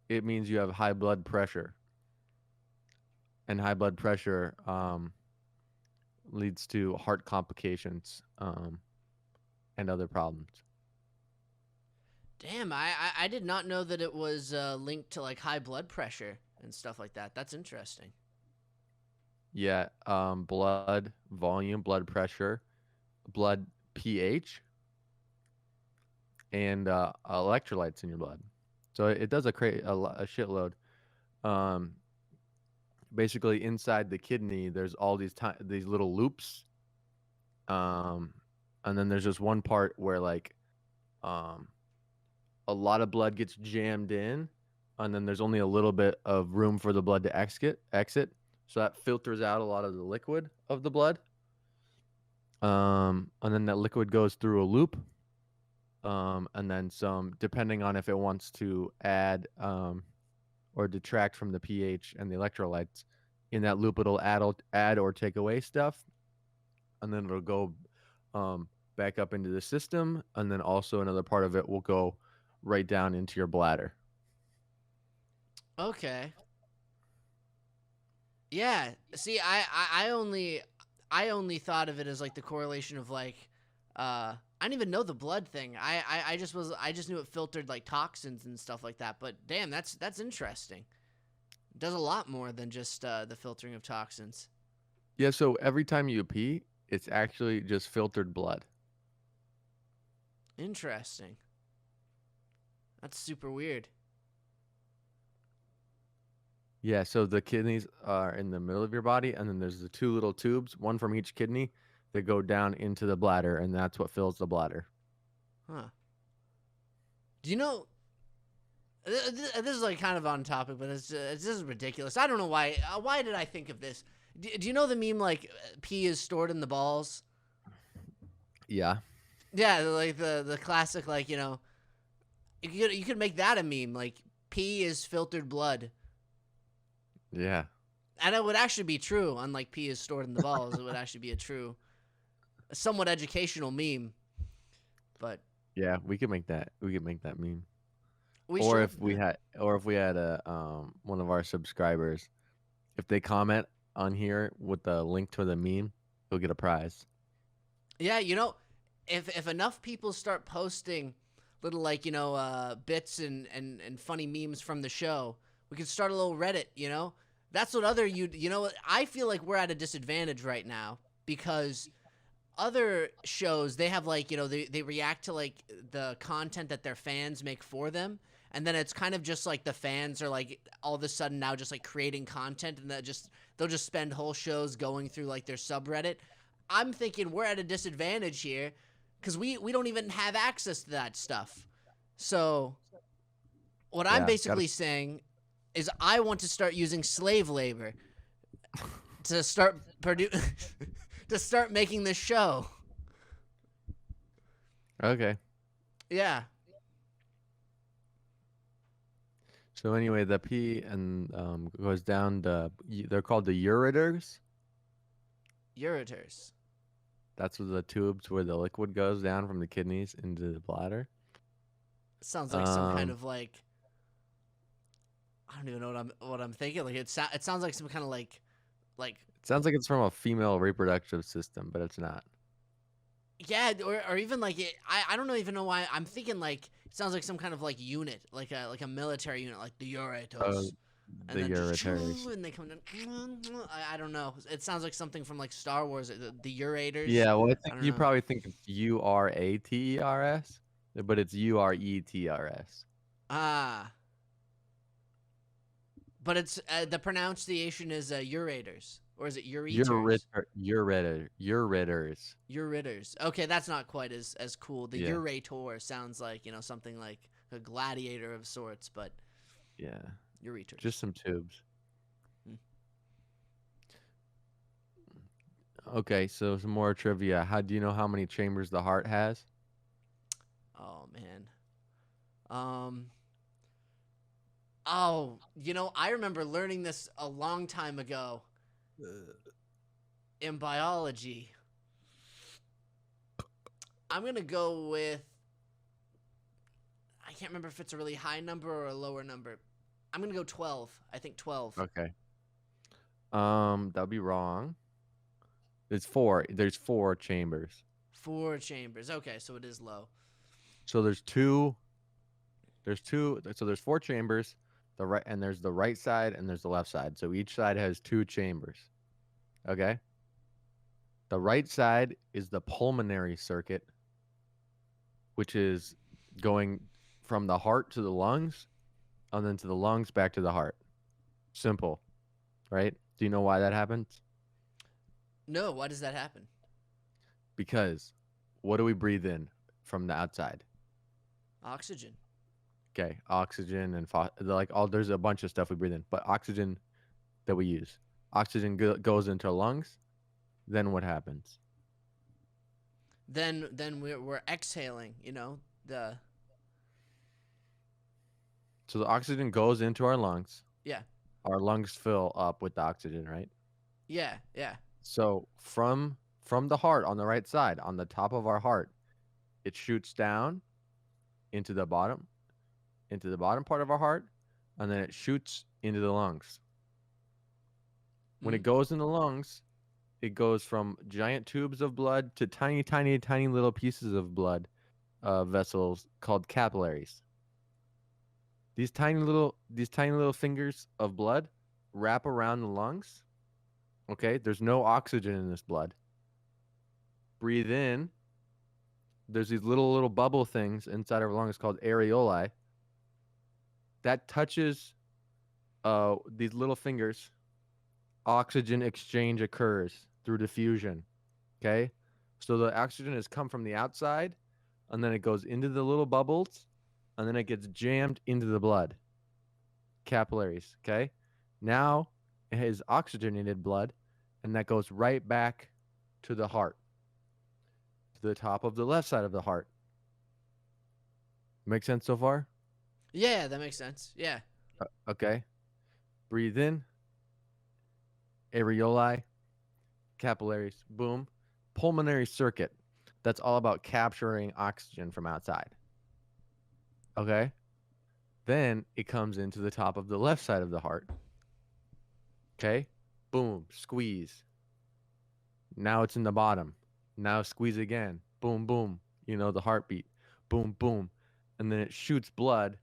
it means you have high blood pressure, and high blood pressure leads to heart complications and other problems. Damn, I did not know that it was linked to like high blood pressure and stuff like that. That's interesting. Yeah, blood volume, blood pressure, blood pH, and electrolytes in your blood. So it does a shitload. Um, Basically, inside the kidney, there's all these little loops, and then there's just one part where like um, a lot of blood gets jammed in, and then there's only a little bit of room for the blood to exit. So that filters out a lot of the liquid of the blood. And then that liquid goes through a loop. And then some, depending on if it wants to add or detract from the pH and the electrolytes in that loop, it'll add or take away stuff, and then it'll go back up into the system, and then also another part of it will go right down into your bladder. Okay. Yeah. See, I only thought of it as like the correlation of like I didn't even know the blood thing. I just knew it filtered like toxins and stuff like that. But damn, that's interesting. It does a lot more than just the filtering of toxins. Yeah, so every time you pee, it's actually just filtered blood. Interesting. That's super weird. Yeah, so the kidneys are in the middle of your body, and then there's the two little tubes, one from each kidney, that go down into the bladder, and that's what fills the bladder. Huh. Do you know this is like kind of on topic, but this is ridiculous. I don't know why. Why did I think of this? Do you know the meme like pee is stored in the balls? Yeah. Yeah, like the classic like you could make that a meme like pee is filtered blood, Yeah. and it would actually be true. Unlike pee is stored in the balls, it would actually be a somewhat educational meme. But Yeah, we could make that. We could make that meme. we Or should. if we had a one of our subscribers, if they comment on here with the link to the meme, they'll get a prize. Yeah, if enough people start posting little like bits and funny memes from the show, we could start a little Reddit. That's what other I feel like we're at a disadvantage right now because other shows they have like they react to like the content that their fans make for them, and then it's kind of just like the fans are like all of a sudden now just like creating content, and they'll just spend whole shows going through like their subreddit. I'm thinking we're at a disadvantage here because we don't even have access to that stuff. So what I'm Yeah, basically saying is I want to start using slave labor to start to start making this show. Okay. Yeah. So anyway, the pee and goes down they're called the ureters. Ureters. That's the tubes where the liquid goes down from the kidneys into the bladder. Sounds like some kind of like I don't even know what I'm thinking. Like it sounds like some kind of like It sounds like it's from a female reproductive system, but it's not. yeah, or even like I don't even know why I'm thinking like it sounds like some kind of like unit, like a military unit, like the Ureters. And The then just ureters. and they come down. I don't know. It sounds like something from like Star Wars, the Ureters. Yeah, well, I I think don't you know. probably think it's Uraters, but it's Ureters. Ah, but it's the pronunciation is Ureters, or is it Ureters? Ureters. Ureters. Okay, that's not quite as cool. The Yeah. Urator sounds like something like a gladiator of sorts, but Yeah, Ureters. just some tubes. Hmm. Okay, so some more trivia. How do you know how many chambers the heart has? Oh man. Oh, I remember learning this a long time ago in biology. I'm going to go with I can't remember if it's a really high number or a lower number. I'm going to go 12. I think 12. Okay. That'll be wrong. There's four. There's four chambers. 4 chambers. Okay, so it is low. So there's two. So there's four chambers. There's the right side and there's the left side. So each side has 2 chambers. Okay. The right side is the pulmonary circuit, which is going from the heart to the lungs, and then to the lungs back to the heart. Simple, right? Do you know why that happens? No, why does that happen? Because what do we breathe in from the outside? Oxygen. Okay, oxygen and there's a bunch of stuff we breathe in, but oxygen that we use. Oxygen goes into our lungs. Then what happens? Then we're exhaling, the So the oxygen goes into our lungs. yeah. Our lungs fill up with the oxygen, right? Yeah, yeah. So from the heart on the right side, on the top of our heart, it shoots down into the bottom part of our heart, and then it shoots into the lungs. When it goes in the lungs, it goes from giant tubes of blood to tiny, tiny, tiny little pieces of blood vessels called capillaries. These tiny little fingers of blood wrap around the lungs. Okay, there's no oxygen in this blood. Breathe in. There's these little bubble things inside of our lungs called areoli. That touches these little fingers. Oxygen exchange occurs through diffusion. Okay, so the oxygen has come from the outside, and then it goes into the little bubbles, and then it gets jammed into the blood. Capillaries. Okay, now it has oxygenated blood, and that goes right back to the heart, to the top of the left side of the heart. Make sense so far? Yeah, that makes sense. Yeah. Okay. Breathe in. Areoli, capillaries, boom. Pulmonary circuit. That's all about capturing oxygen from outside. Okay. Then it comes into the top of the left side of the heart. Okay. Boom. Squeeze. Now it's in the bottom. Now squeeze again. Boom, boom. The heartbeat. Boom, boom. And then it shoots blood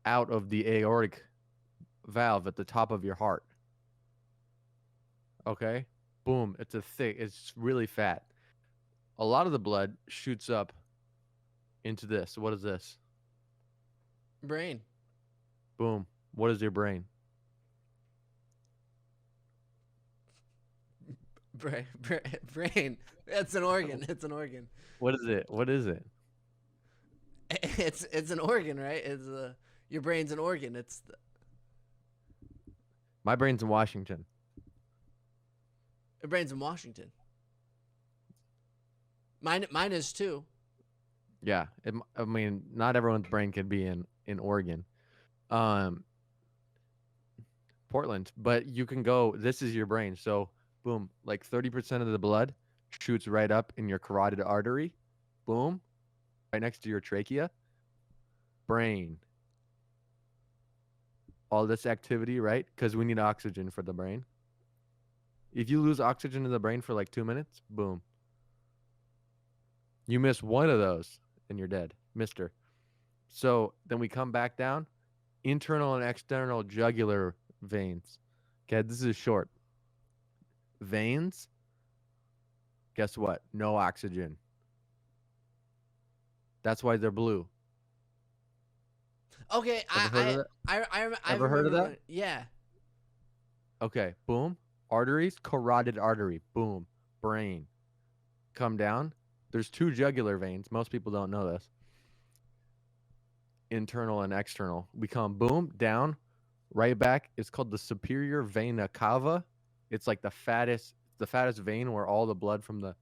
out of the aortic valve at the top of your heart. Okay? Boom. It's really fat. A lot of the blood shoots up into this. What is this? Brain. Boom. What is your brain? Brain. It's an organ. It's an organ. What is it? What is it? It's an organ, right? Your brain's an organ. My brain's in Washington. Your brain's in Washington. Mine is too. Yeah, I mean, not everyone's brain could be in Oregon, um, Portland, but you can go. This is your brain, so boom, like 30% of the blood shoots right up in your carotid artery, boom, right next to your trachea, brain. All this activity, right? Because we need oxygen for the brain. If you lose oxygen in the brain for like 2 minutes, boom. You miss one of those and you're dead, mister. So then we come back down, internal and external jugular veins. Okay, this is short. Veins, guess what? No oxygen. That's why they're blue. Okay, Ever heard of that? I Ever heard of remember that? Yeah. Okay, boom. Arteries, carotid artery, boom. Brain. Come down. There's 2 jugular veins. Most people don't know this. Internal and external. We come boom, down, right back. It's called the superior vena cava. It's like the fattest vein where all the blood from the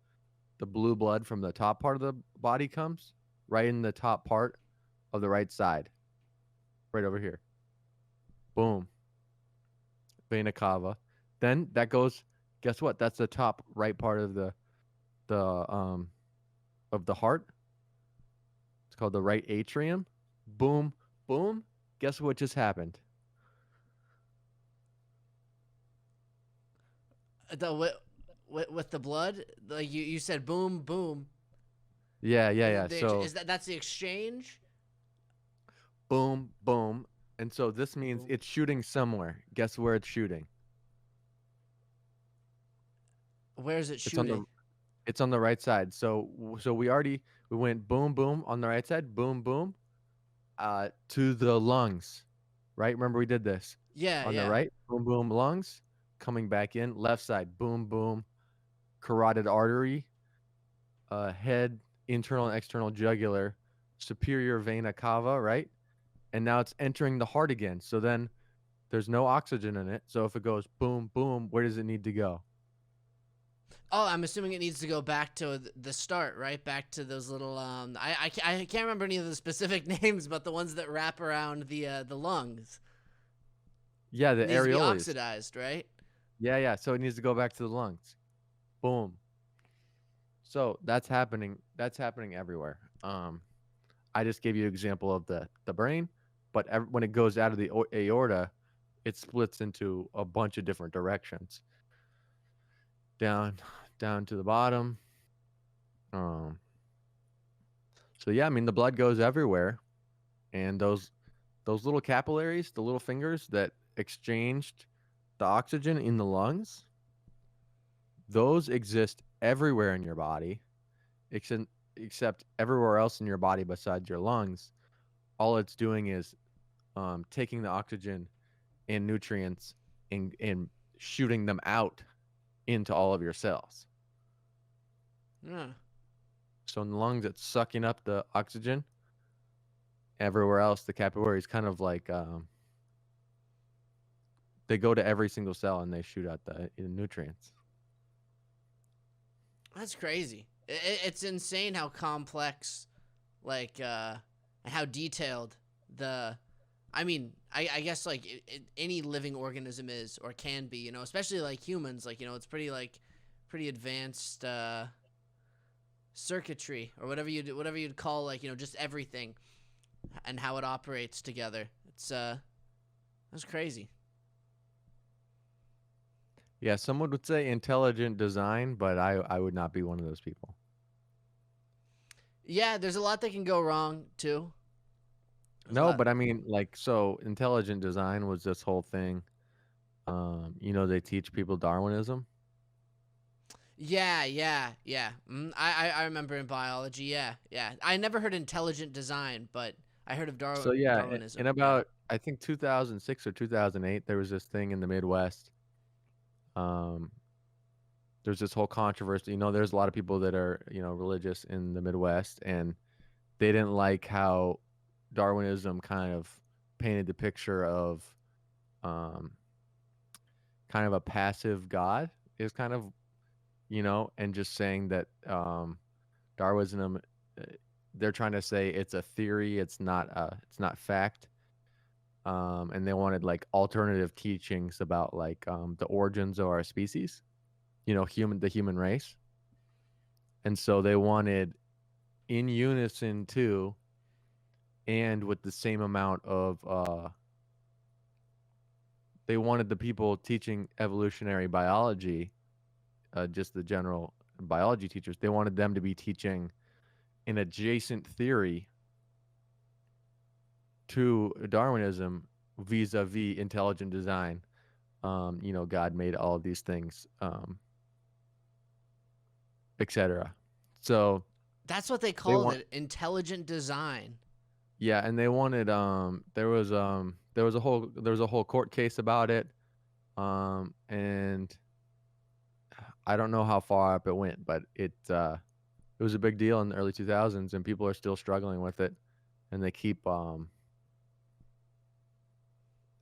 blue blood from the top part of the body comes, right in the top part of the right side. Right over here. Boom. Vena cava. Then that goes, guess what? That's the top right part of the heart. It's called the right atrium. Boom, boom. Guess what just happened? With the blood, like you said, boom, boom. Yeah. So That's the exchange? boom, boom. And so this means Boom. it's shooting somewhere. Guess where it's shooting? Where is it It's on the shooting? it's on the right side. So we went boom, boom on the right side, boom, boom, to the lungs. Right? Remember we did this. Yeah, On the yeah. right, boom, boom, lungs, coming back in. Left side, boom, boom, carotid artery, head, internal and external jugular, superior vena cava, right? And now it's entering the heart again. So then there's no oxygen in it. So if it goes boom, boom, where does it need to go? Oh, I'm assuming it needs to go back to the start, right? Back to those little I can't remember any of the specific names, but the ones that wrap around the lungs. Yeah, the It needs to be areoles. oxidized, right? Yeah. So it needs to go back to the lungs. Boom. So that's happening. That's happening everywhere. I just gave you an example of the brain, but when it goes out of the aorta, it splits into a bunch of different directions. Down to the bottom. So yeah, I mean the blood goes everywhere, and those little capillaries, the little fingers that exchanged the oxygen in the lungs, those exist everywhere in your body, except everywhere else in your body besides your lungs. All it's doing is taking the oxygen and nutrients and shooting them out into all of your cells. Yeah. So in the lungs, it's sucking up the oxygen. Everywhere else, the capillaries kind of like they go to every single cell and they shoot out the nutrients. That's crazy. It's insane how complex, like, and how detailed I mean, I guess like any living organism is or can be, especially like humans. Like, it's pretty advanced circuitry or whatever you'd call like just everything and how it operates together. That's crazy. Yeah, someone would say intelligent design, but I would not be one of those people. Yeah, there's a lot that can go wrong too. No, but I mean, like, so intelligent design was this whole thing. They teach people Darwinism. Yeah. I remember in biology. Yeah. I never heard intelligent design, but I heard of So yeah, Darwinism. in about I think 2006 or 2008, there was this thing in the Midwest. there's this whole controversy. There's a lot of people that are religious in the Midwest, and they didn't like how Darwinism kind of painted the picture of um, kind of a passive God is kind of and just saying that Darwinism, they're trying to say it's a theory, it's not fact, and they wanted like alternative teachings about like the origins of our species, the human race, and so they wanted in unison too, and with the same amount of they wanted the people teaching evolutionary biology, just the general biology teachers, they wanted them to be teaching an adjacent theory to Darwinism vis-a-vis intelligent design. God made all of these things, etc. So That's what they they called want, it, intelligent design. yeah, and they wanted there was a whole court case about it, and I don't know how far up it went, but it was a big deal in the early 2000s, and people are still struggling with it, and they keep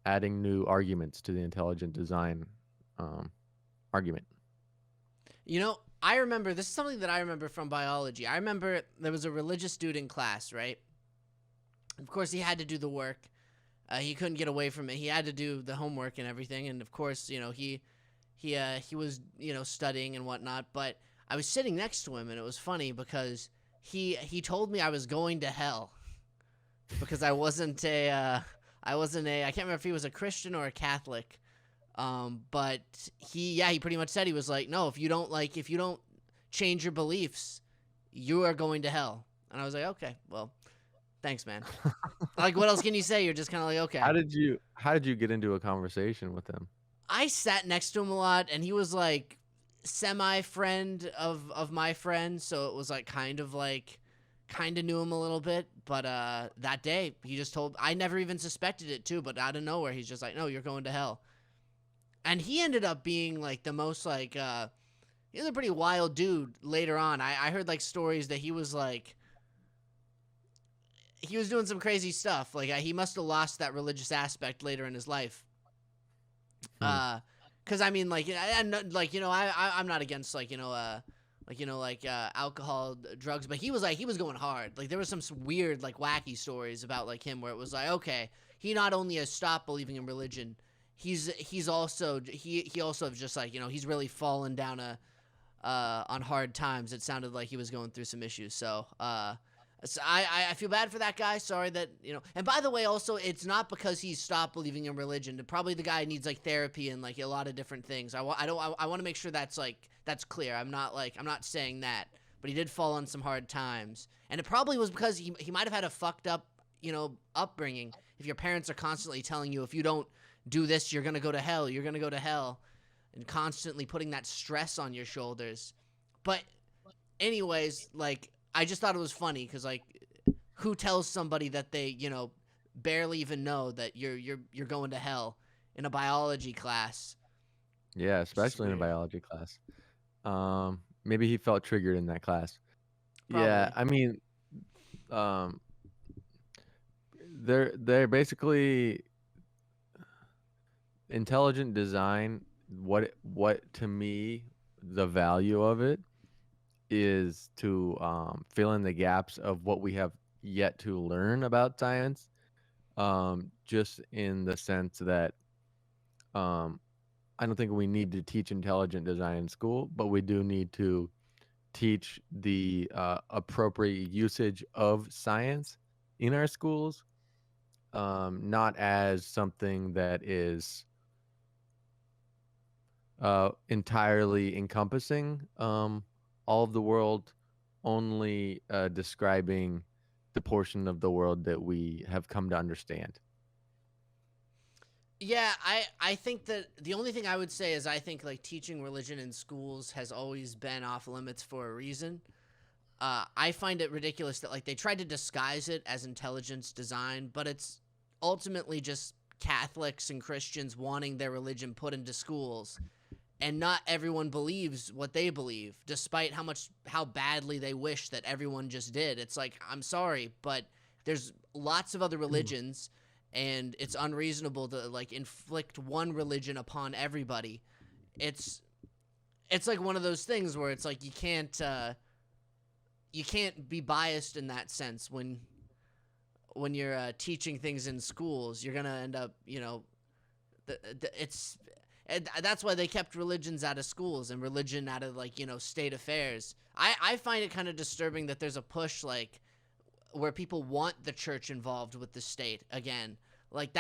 adding new arguments to the intelligent design um, argument. I remember, this is something that I remember from biology. I remember there was a religious dude in class, right? Of course, he had to do the work. He couldn't get away from it. He had to do the homework and everything. And of course, he was, studying and whatnot. But I was sitting next to him, and it was funny because he told me I was going to hell because I wasn't I can't remember if he was a Christian or a Catholic. But he pretty much said, he was like, no, if you don't change your beliefs, you are going to hell. And I was like, okay, well, thanks, man. Like, what else can you say? You're just kind of like, okay. How did you get into a conversation with him? I sat next to him a lot, and he was like semi-friend of my friend, so it was like kind of knew him a little bit. But that day, he just told, I never even suspected it too, but out of nowhere, he's just like, no, you're going to hell. And he ended up being like the most like he was a pretty wild dude later on. I heard like stories that he was doing some crazy stuff. Like he must have lost that religious aspect later in his life. Because I mean, like, I'm not against alcohol, drugs, but he was going hard. Like there was some weird like wacky stories about like him where it was like, okay, he not only has stopped believing in religion, he's also just like, he's really fallen down on hard times. It sounded like he was going through some issues. So I feel bad for that guy. Sorry that, and by the way, also, it's not because he's stopped believing in religion. Probably the guy needs like therapy and like a lot of different things. I want to make sure that's clear. I'm not saying that, but he did fall on some hard times, and it probably was because he might have had a fucked up, upbringing. If your parents are constantly telling you, if you don't do this, you're going to go to hell. You're going to go to hell, and constantly putting that stress on your shoulders. But anyways, like, I just thought it was funny because, like, who tells somebody that they, barely even know that you're going to hell in a biology class? Yeah, especially in a biology class. Maybe he felt triggered in that class. Probably. Yeah, I mean, they're basically intelligent design. What to me, the value of it is to fill in the gaps of what we have yet to learn about science, just in the sense that I don't think we need to teach intelligent design in school, but we do need to teach the appropriate usage of science in our schools, not as something that is entirely encompassing all of the world, only describing the portion of the world that we have come to understand. Yeah, I think that the only thing I would say is I think like teaching religion in schools has always been off limits for a reason. I find it ridiculous that like they tried to disguise it as intelligence design, but it's ultimately just Catholics and Christians wanting their religion put into schools. and not everyone believes what they believe, despite how badly they wish that everyone just did. It's like, I'm sorry, but there's lots of other religions, and it's unreasonable to like inflict one religion upon everybody. It's like one of those things where it's like you can't be biased in that sense when you're teaching things in schools. You're gonna end up, and that's why they kept religions out of schools and religion out of like state affairs. I find it kind of disturbing that there's a push like where people want the church involved with the state again. Like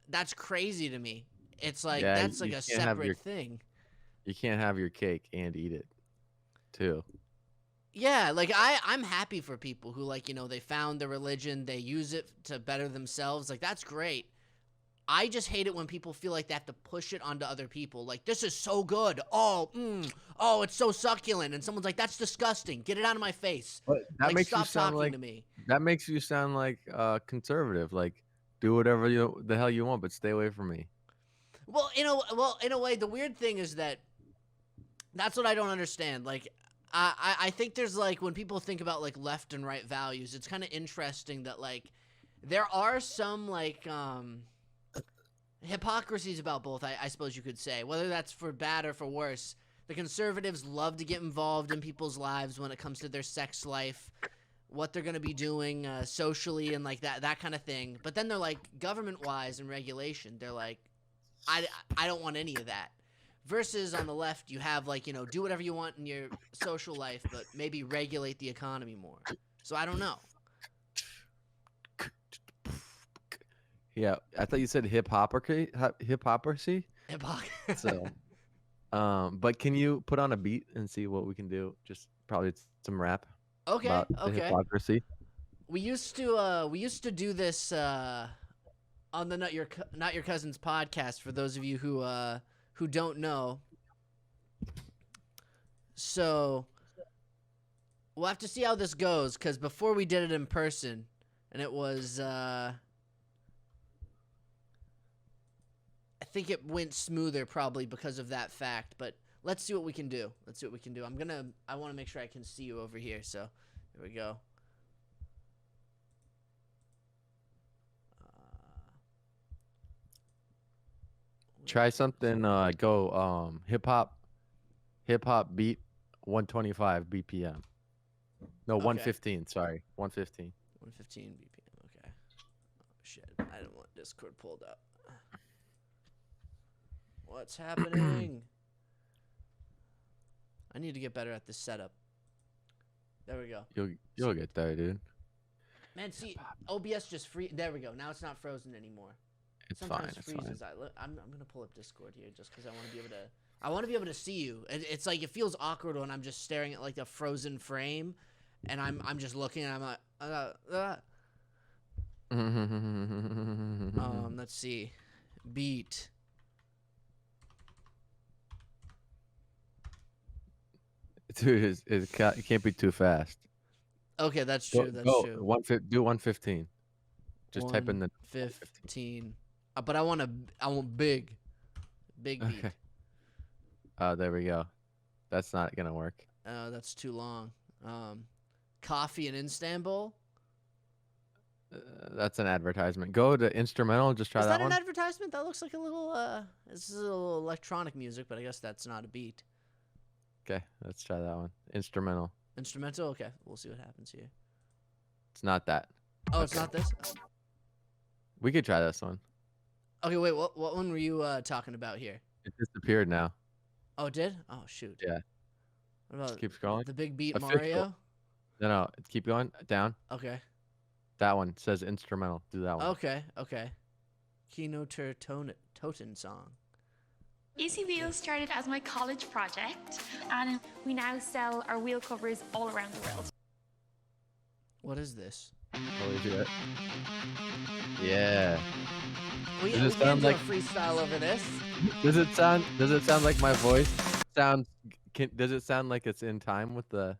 that's crazy to me. It's like that's like a separate thing. You can't have your cake and eat it too. Yeah, like I'm happy for people who like, they found the religion, they use it to better themselves. Like that's great. I just hate it when people feel like they have to push it onto other people. Like, this is so good. Oh, it's so succulent. And someone's like, that's disgusting. Get it out of my face. But that like, makes stop you sound talking like to me. that makes you sound like conservative. Like, do whatever the hell you want, but stay away from me. Well, in a way, the weird thing is that's what I don't understand. Like, I think there's like when people think about like left and right values, it's kind of interesting that like there are some like hypocrisies about both, I suppose you could say, whether that's for bad or for worse. The conservatives love to get involved in people's lives when it comes to their sex life, what they're going to be doing socially and like that kind of thing. But then they're like, government-wise and regulation, they're like, I don't want any of that. Versus on the left, you have like, do whatever you want in your social life, but maybe regulate the economy more. So I don't know. Yeah, I thought you said hypocrisy. So, but can you put on a beat and see what we can do? Just probably some rap. Okay. About the hypocrisy. We used to do this on the Not Your Cousin's podcast. For those of you who don't know, so we'll have to see how this goes. Because before we did it in person, and it was. I think it went smoother probably because of that fact, but let's see what we can do. I want to make sure I can see you over here, so here we go. Try something, go hip hop beat 125 BPM. No, Okay. 115, sorry. 115. 115 BPM, okay. Oh, shit, I didn't want Discord pulled up. What's happening? I need to get better at this setup. There we go. You'll get there, dude. Man, see, OBS just there we go. Now it's not frozen anymore. It's Sometimes fine. It's freezes. fine. I'm gonna pull up Discord here just because I want to be able to see you. It's like it feels awkward when I'm just staring at like a frozen frame, and I'm just looking and I'm like, let's see, beat. Dude, it can't be too fast. Okay, that's true. True. Do 115. Just type in the 15. But I want big beat. Okay. There we go. That's not gonna work. That's too long. Coffee in Istanbul. That's an advertisement. Go to instrumental. Just try Is that that one. an advertisement? That looks like a little. This is a little electronic music, but I guess that's not a beat. Okay, let's try that one. Instrumental. Instrumental. Okay, we'll see what happens here. It's not that. Oh, it's not this. We could try this one. Okay, wait. What one were you talking about here? It disappeared now. Oh, it did? Oh, shoot. Yeah. What about Keep scrolling. the big beat Official. Mario? No. Keep going down. Okay. That one says instrumental. Do that one. Okay. Kino Toten song. Easy Wheels started as my college project, and we now sell our wheel covers all around the world. What is this? Holy shit. Yeah. We Does it can sound do a like- freestyle over this. Does it sound like my voice does it sound like it's in time with that?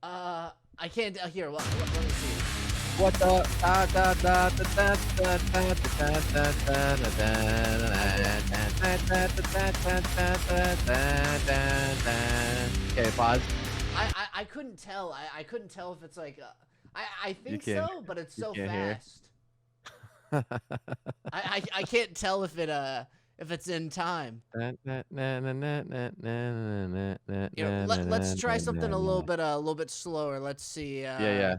I can't. Here, let me see. What the da da da da da da da da da da da. Okay, pause. I couldn't tell. I couldn't tell if it's like I think can't- so, but it's you so can't hear? fast. I can't tell if it's in time. You know, let's try something a little bit slower. Let's see. Yeah.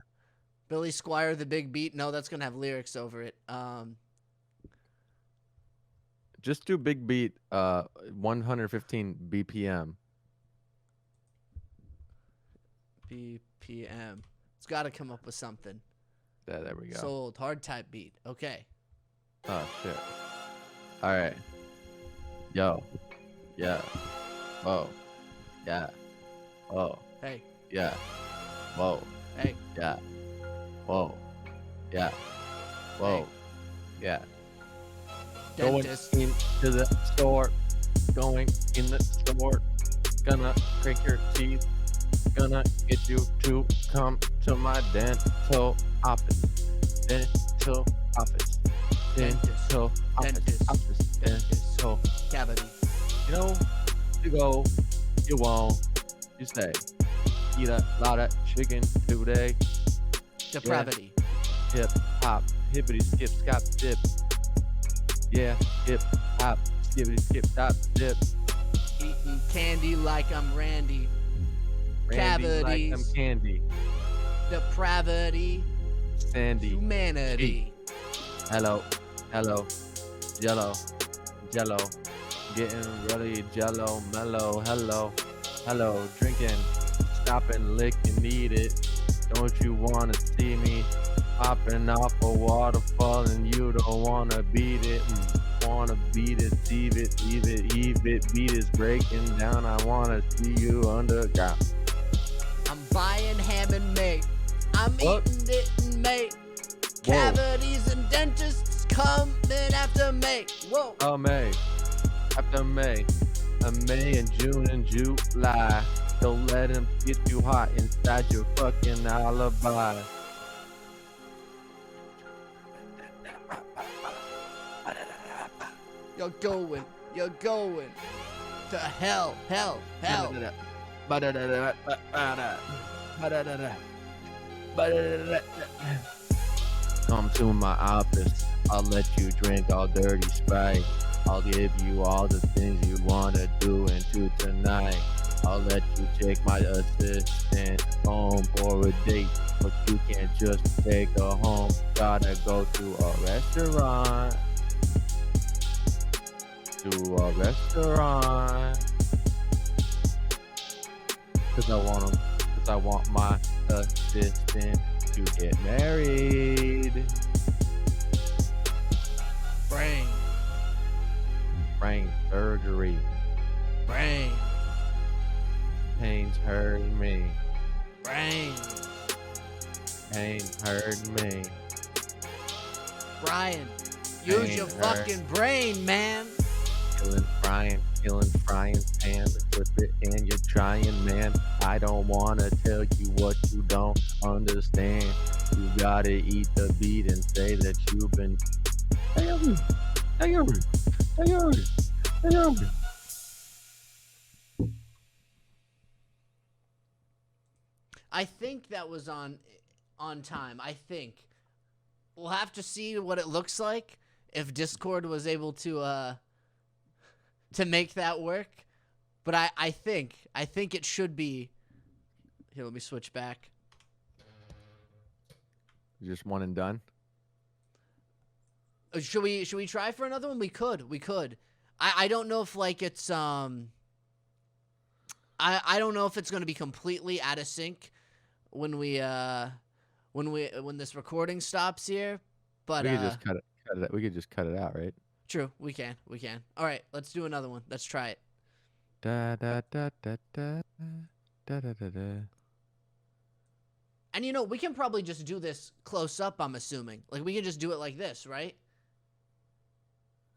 Billy Squire, the Big Beat. No, that's gonna have lyrics over it. Just do big beat 115 BPM. BPM. It's got to come up with something. Yeah, there we go. Sold. Hard type beat. Okay. Oh shit. All right. Yo. Yeah. Whoa. Yeah. Whoa. Hey. Yeah. Whoa. Hey. Yeah. Whoa. Yeah. Whoa. Yeah. Dentist. Going into the store. Going in the store. Gonna crack your teeth. Gonna get you to come to my dental office. Dental office. Dental office. Dentist. Office. Dentist. Dental. Cavity. You know, you go, you won't, you stay. Eat a lot of chicken today. Depravity. Hip hop, hippity skip, scop, dip. Yeah, hip hop, skippity skip, stop, dip. Eating candy like I'm Randy. Randy like I'm Cavities. candy. Depravity. Sandy. Humanity. Hello, hello, jello, jello. Getting really jello, mellow, hello, hello. Drinking, stopping, licking, eat it. Don't you wanna see me hopping off a waterfall and you don't wanna beat it? Wanna beat it, leave it, leave it, heave it, beat is breaking down. I wanna see you underground. I'm buying ham and mate. I'm What? eating it and mate. Whoa. Cavities and dentists coming after me. Whoa. Oh, May, after May, May and June and July. Don't let him get you hot inside your fucking alibi. You're going to hell. Come to my office, I'll let you drink all dirty Sprite. I'll give you all the things you wanna do into tonight. I'll let you take my assistant home for a date, but you can't just take her home. Gotta go to a restaurant. To a restaurant. Cause I want my assistant to get married. Brain surgery. Brain. Pains hurt me. Brain. Pain hurt me. Brian, use Brain your hurt. fucking brain, man. Killing frying pan. Flip it and you're trying, man. I don't wanna tell you what you don't understand. You gotta eat the beat and say that you've been. I think that was on time. I think we'll have to see what it looks like if Discord was able to make that work. But I think it should be. Here, let me switch back. Just one and done. Should we try for another one? We could. I don't know if like it's I don't know if it's gonna be completely out of sync when this recording stops here. But We could just cut it. We could just cut it out, right? true, we can. All right, let's do another one. Let's try it. Da da da da da da da da da. And you know, we can probably just do this close up, I'm assuming. Like we can just do it like this, right?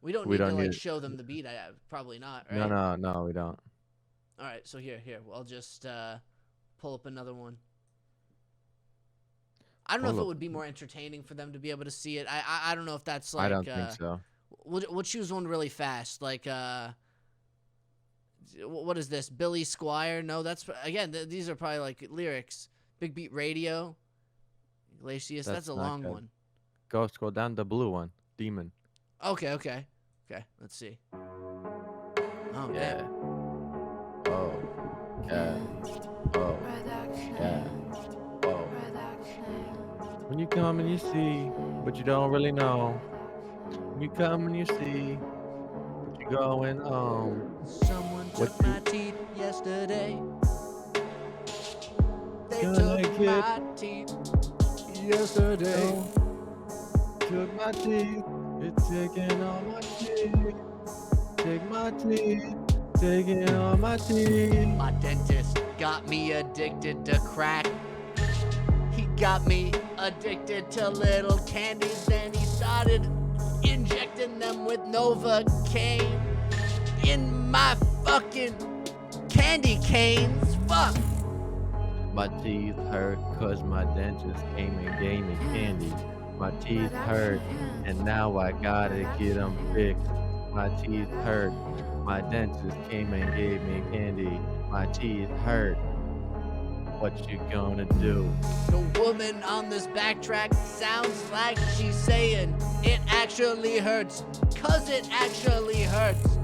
We don't need to like show them the beat. Probably not, right? No, we don't. All right, so here. I'll just pull up another one. I don't know if it Hold up. would be more entertaining for them to be able to see it. I don't know if that's like. I don't think so. We'll choose one really fast. Like what is this? Billy Squire? No, that's again. These are probably like lyrics. Big Beat Radio. Iglesias. That's a not long good. one. Go scroll down the blue one. Demon. Okay. Let's see. Oh Yeah. damn. Oh. Yeah. Oh. Yeah. Oh. When you come and you see, but you don't really know. When you come and you see, but you going home. Someone What took my teeth yesterday. They Gonna took get- my teeth yesterday. Took my teeth, it's taking all my teeth. Take my teeth, taking all my teeth. My dentist got me addicted to crack. He got me addicted to little candies. Then he started injecting them with Novocaine in my fucking candy canes. Fuck. My teeth hurt cause my dentist came and gave me candy. My teeth hurt and now I gotta get them fixed. My teeth hurt. My dentist came and gave me candy. My teeth hurt. What you gonna do? The woman on this backtrack sounds like she's saying it actually hurts, cause it actually hurts.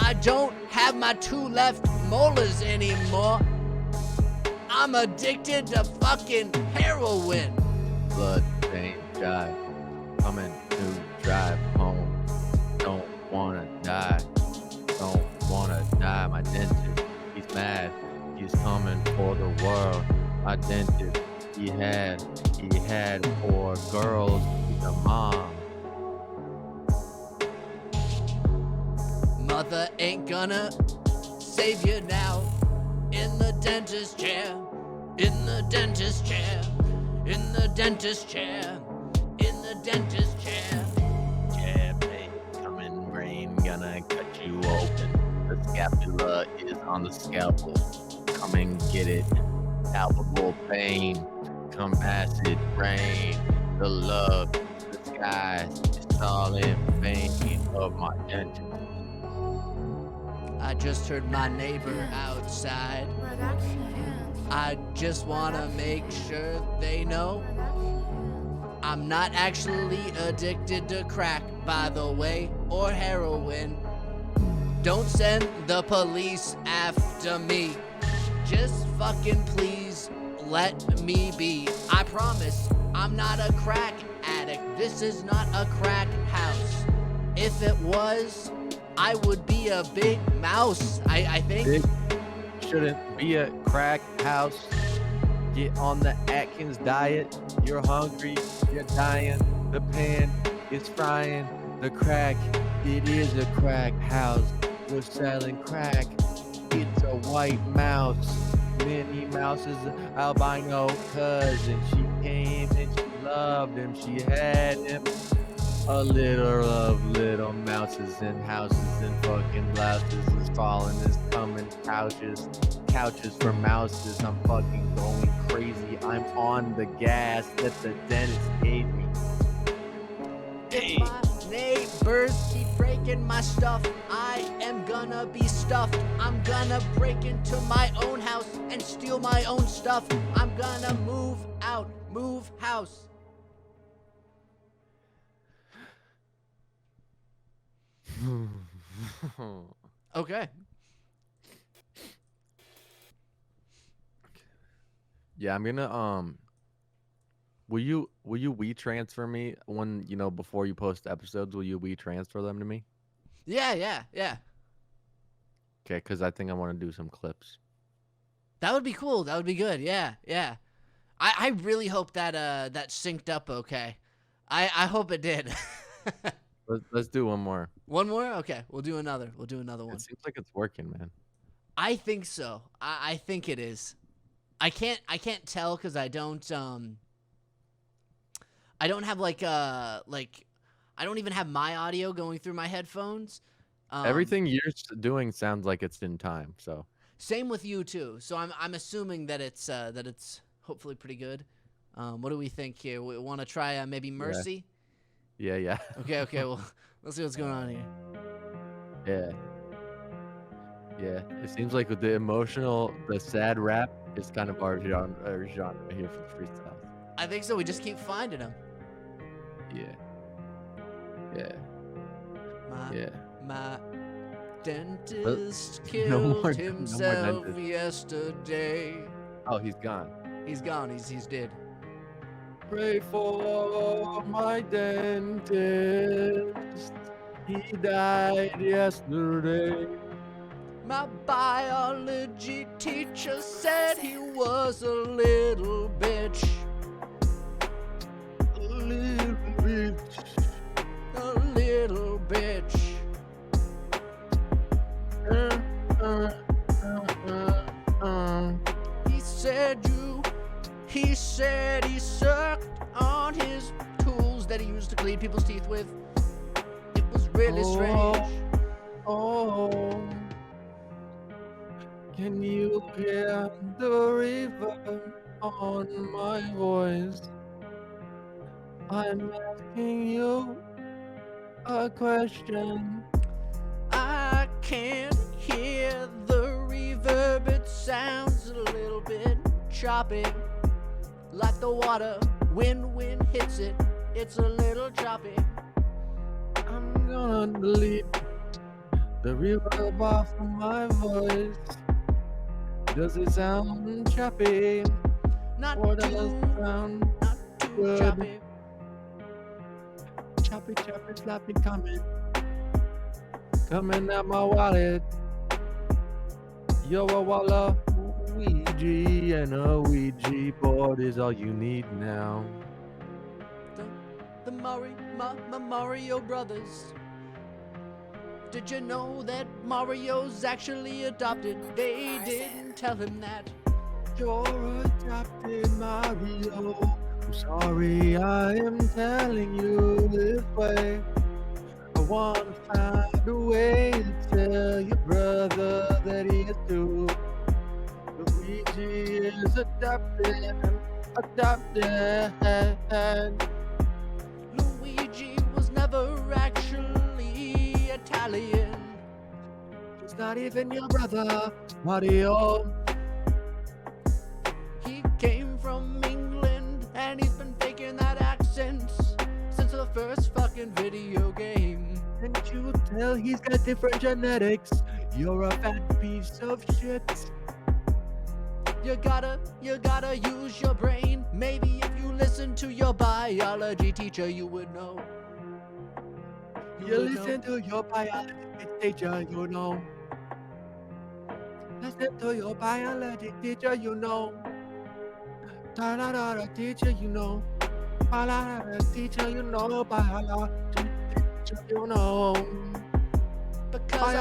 I don't have my 2 left molars anymore. I'm addicted to fucking heroin. Blood stained jive. Coming to drive home. Don't wanna die. Don't wanna die. My dentist, he's mad. He's coming for the world. My dentist, he had 4 girls. He's a mom. Mother ain't gonna save you now. In the dentist chair, in the dentist chair, in the dentist chair, in the dentist chair. Yeah, babe, coming brain, gonna cut you open. The scapula is on the scalpel. Come and get it. Palpable pain. Come acid rain. The love, the skies, it's all in vain of my dentist. I just heard my neighbor outside. I just wanna make sure they know I'm not actually addicted to crack, by the way, or heroin. Don't send the police after me. Just fucking please let me be. I promise I'm not a crack addict. This is not a crack house. If it was, I would be a big mouse, I think. It shouldn't be a crack house. Get on the Atkins diet. You're hungry, you're dying. The pan is frying. The crack, it is a crack house. We're selling crack. It's a white mouse. Minnie Mouse's albino cousin. She came and she loved him. She had him. A litter of little mouses and houses and fucking blouses is falling, is coming, couches for mouses. I'm fucking going crazy. I'm on the gas that the dentist gave me. If my neighbors keep breaking my stuff, I am gonna be stuffed. I'm gonna break into my own house and steal my own stuff. I'm gonna move out, move house. Okay. Yeah, I'm gonna will you transfer me when before you post episodes? Will you transfer them to me? Yeah. Okay, because I think I want to do some clips. That would be cool. That would be good. Yeah. I really hope that that synced up okay. I hope it did. Let's do one more. One more? Okay, we'll do another. We'll do another one. It seems like it's working, man. I think so. I think it is. I can't tell because I don't have I don't even have my audio going through my headphones. Everything you're doing sounds like it's in time. So Same with you too. So I'm assuming that it's hopefully pretty good. What do we think here? We want to try maybe Mercy? Yeah. Okay. Well, let's see what's going on here. Yeah. It seems like with the emotional, the sad rap is kind of our genre here for the freestyles. I think so. We just keep finding them. Yeah. My dentist No killed more himself dentist. yesterday. Oh, he's gone. He's gone. He's dead. Pray for my dentist. He died yesterday. My biology teacher said he was a little bitch. A little bitch. A little bitch. He said he sucked on his tools that he used to clean people's teeth with. It was really strange. Oh, can you hear the reverb on my voice? I'm asking you a question. I can't hear the reverb. It sounds a little bit choppy. Like the water, when wind hits it, it's a little choppy. I'm gonna delete the reverb off of my voice. Does it sound choppy? Not Or too, does it sound not too good? choppy. Choppy, sloppy coming out my wallet. Yo, a walla Ouija and a Ouija board is all you need now. The Mario Brothers. Did you know that Mario's actually adopted? They didn't tell him that. You're adopted, Mario. I'm sorry, I am telling you this way. I want to find a way to tell your brother that he is too. Luigi is adopted. Luigi was never actually Italian. He's not even your brother, Mario. He came from England and he's been faking that accent since the first fucking video game. Can't you tell he's got different genetics? You're a fat piece of shit. You gotta use your brain. Maybe if you listen to your biology teacher, you would know. You listen to your biology teacher, you know. Listen to your biology teacher, you know. Da-da-da-da, teacher, you know. Biology teacher, you know. Biology teacher, you know. Because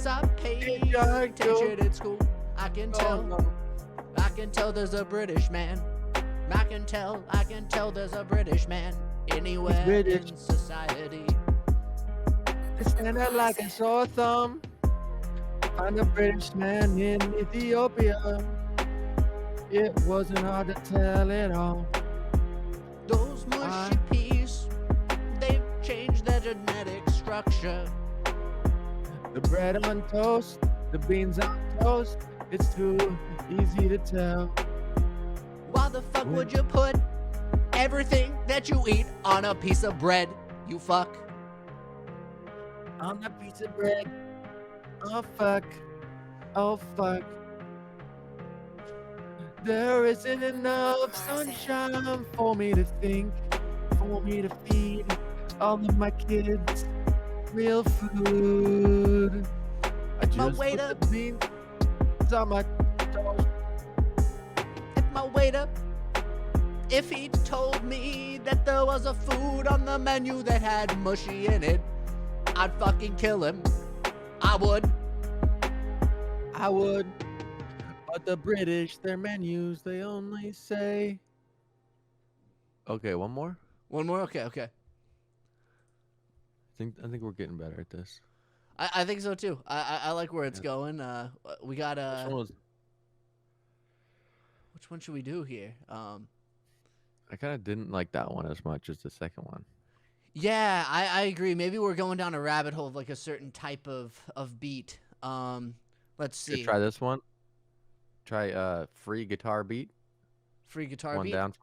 I paid attention in school. I can tell there's a British man. I can tell there's a British man anywhere British. in society. It's kinda like a sore thumb. Find a British man in Ethiopia. It wasn't hard to tell it all. Those mushy peas, they've changed their genetic structure. The bread on toast, the beans on toast. It's too easy to tell. Why the fuck would you put everything that you eat on a piece of bread, you fuck? On a piece of bread. Oh fuck. Oh fuck. There isn't enough sunshine for me to think, for me to feed all of my kids real food. I My just waiter. put the beans on my toast. If my waiter, if he told me that there was a food on the menu that had mushy in it, I'd fucking kill him. I would. But the British, their menus, they only say. Okay, one more. One more? Okay. I think we're getting better at this. I think so too. I like where it's going. We got This one was which one should we do here? I kind of didn't like that one as much as the second one. Yeah, I agree. Maybe we're going down a rabbit hole of like a certain type of beat. Let's Should see. try this one. Try free guitar beat. Free guitar One beat. down.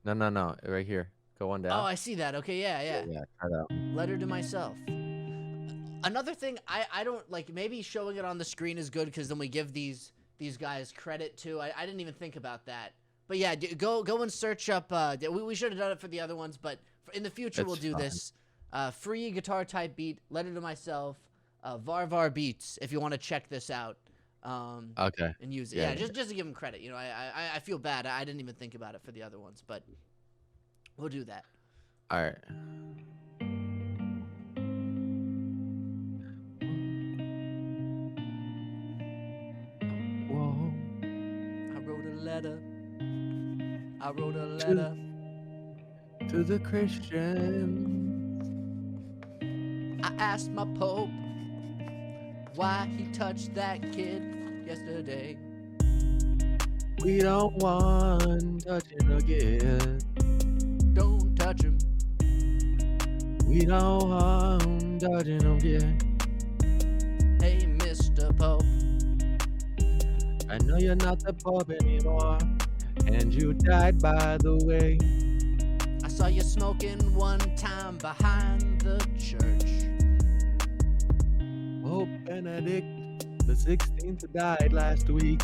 No. Right here. Go one down. Oh, I see that. Okay, yeah. Yeah, try that. Letter to myself. Another thing, I don't like. Maybe showing it on the screen is good because then we give these guys credit too. I didn't even think about that. But yeah, go and search up. We should have done it for the other ones, but in the future we'll It's do fine. this. Free guitar type beat. Letter to myself. Var Beats. If you want to check this out. Okay. And use it. Yeah, Yeah, yeah. just to give them credit. You know, I feel bad. I didn't even think about it for the other ones, but we'll do that. All right. Whoa. I wrote a letter. I wrote a letter. To the Christian. I asked my Pope why he touched that kid yesterday. We don't want touching again. Don't touch him. We don't want touching again. Hey, Mr. Pope. I know you're not the Pope anymore. And you died by the way. I saw you smoking one time behind the church. Pope Benedict the 16th died last week.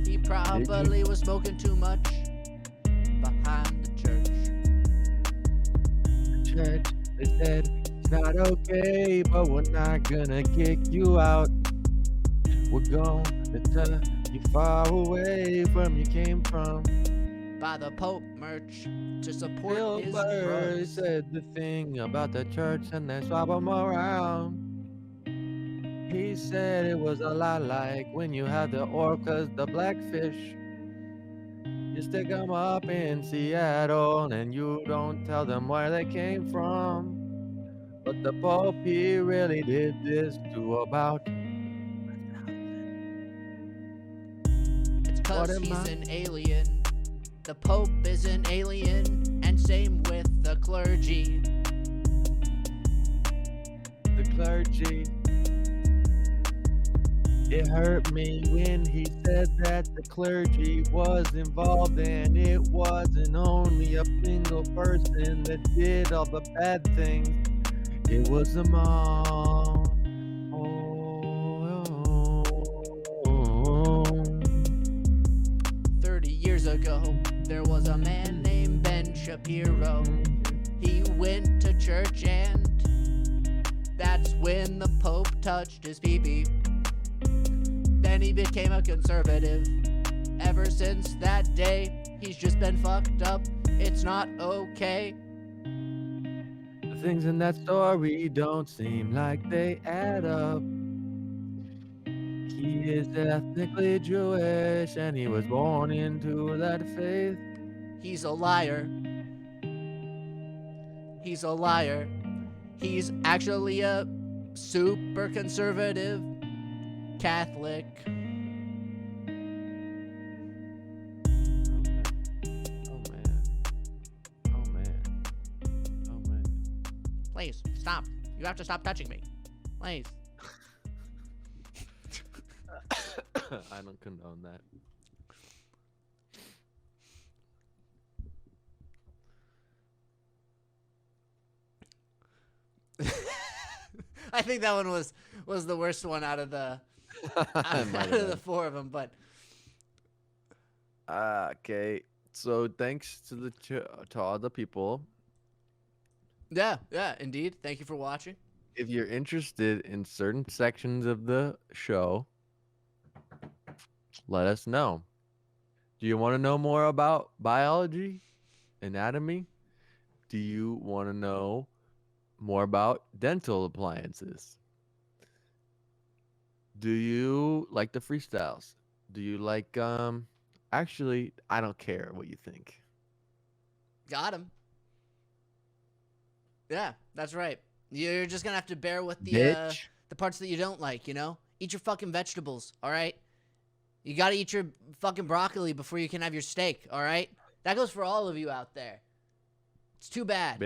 He probably was smoking too much behind the church. Church, they said it's not okay, but we're not gonna kick you out. We're gonna turn you far away from you came from. Buy the Pope merch to support Bill his Burr drugs. said the thing about the church and they swap them around. He said it was a lot like when you have the orcas, the blackfish. You stick them up in Seattle and you don't tell them where they came from. But the Pope, he really did this to about. It's What cause am he's I- an alien. The Pope is an alien, and same with the clergy. The clergy. It hurt me when he said that the clergy was involved and it wasn't only a single person that did all the bad things. It was them all. Oh. 30 years ago, there was a man named Ben Shapiro. He went to church and that's when the Pope touched his pee-pee. Then he became a conservative. Ever since that day, he's just been fucked up. It's not okay. The things in that story don't seem like they add up. He is ethnically Jewish and he was born into that faith. He's a liar. He's a liar. He's actually a super conservative Catholic. Oh man. Oh man. Oh man. Please, stop. You have to stop touching me. Please. I don't condone that. I think that one was the worst one out of the Might have out of the been. four of them, but Okay. So thanks to to all the people. yeah, indeed. Thank you for watching. If you're interested in certain sections of the show, let us know. Do you want to know more about biology, anatomy? Do you want to know more about dental appliances? Do you like the freestyles? Do you like actually, I don't care what you think. Got him. Yeah, that's right. You're just gonna have to bear with Bitch. the parts that you don't like. You know, eat your fucking vegetables. All right. You gotta eat your fucking broccoli before you can have your steak, all right? That goes for all of you out there. It's too bad.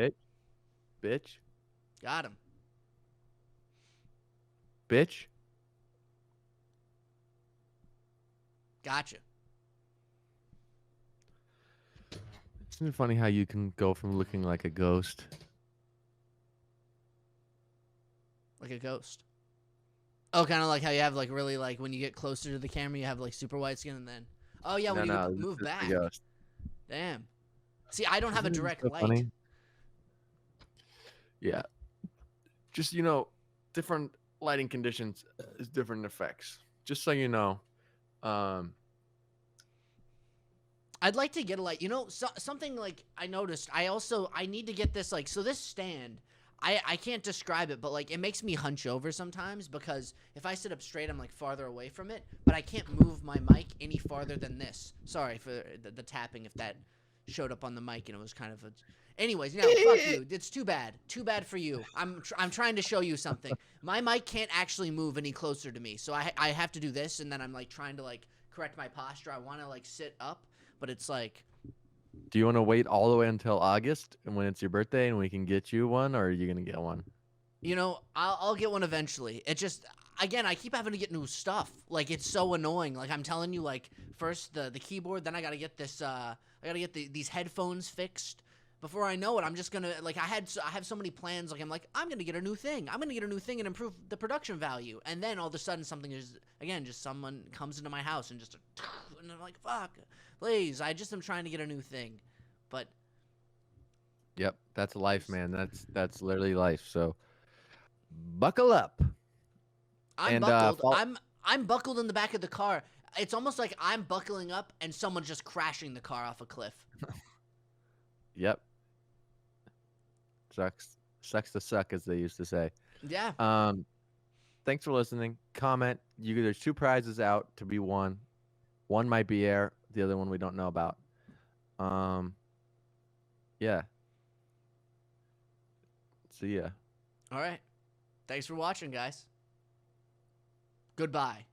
Bitch. Got him. Bitch. Gotcha. Isn't it funny how you can go from looking like a ghost? Like a ghost. Oh, kind of like how you have like really like when you get closer to the camera, you have like super white skin, and then when you move this is back. the ghost. Damn. See, I don't have a Isn't it direct so light. funny? Yeah. Just, different lighting conditions is different effects. Just so you know. I'd like to get a light. Something like I noticed. I need to get this like so this stand. I can't describe it, but like it makes me hunch over sometimes because if I sit up straight, I'm like farther away from it. But I can't move my mic any farther than this. Sorry for the tapping if that showed up on the mic and it was kind of a. Anyways, no, fuck you. It's too bad. Too bad for you. I'm trying to show you something. My mic can't actually move any closer to me, so I have to do this, and then I'm like trying to like correct my posture. I want to like sit up, but it's like. Do you want to wait all the way until August and when it's your birthday and we can get you one, or are you gonna get one? I'll get one eventually. It just again, I keep having to get new stuff. Like it's so annoying. Like I'm telling you, like first the keyboard, then I gotta get this. I gotta get these headphones fixed. Before I know it, I'm just gonna like I have so many plans. Like I'm gonna get a new thing. I'm gonna get a new thing and improve the production value. And then all of a sudden something is again just someone comes into my house and just and I'm like fuck, please. I just am trying to get a new thing, but. Yep, that's life, man. That's literally life. So buckle up. I'm buckled. I'm buckled in the back of the car. It's almost like I'm buckling up and someone's just crashing the car off a cliff. Yep. Sucks to suck, as they used to say. Yeah. Thanks for listening. Comment. There's 2 prizes out to be won. One might be air. The other one we don't know about. Yeah. See ya. All right. Thanks for watching, guys. Goodbye.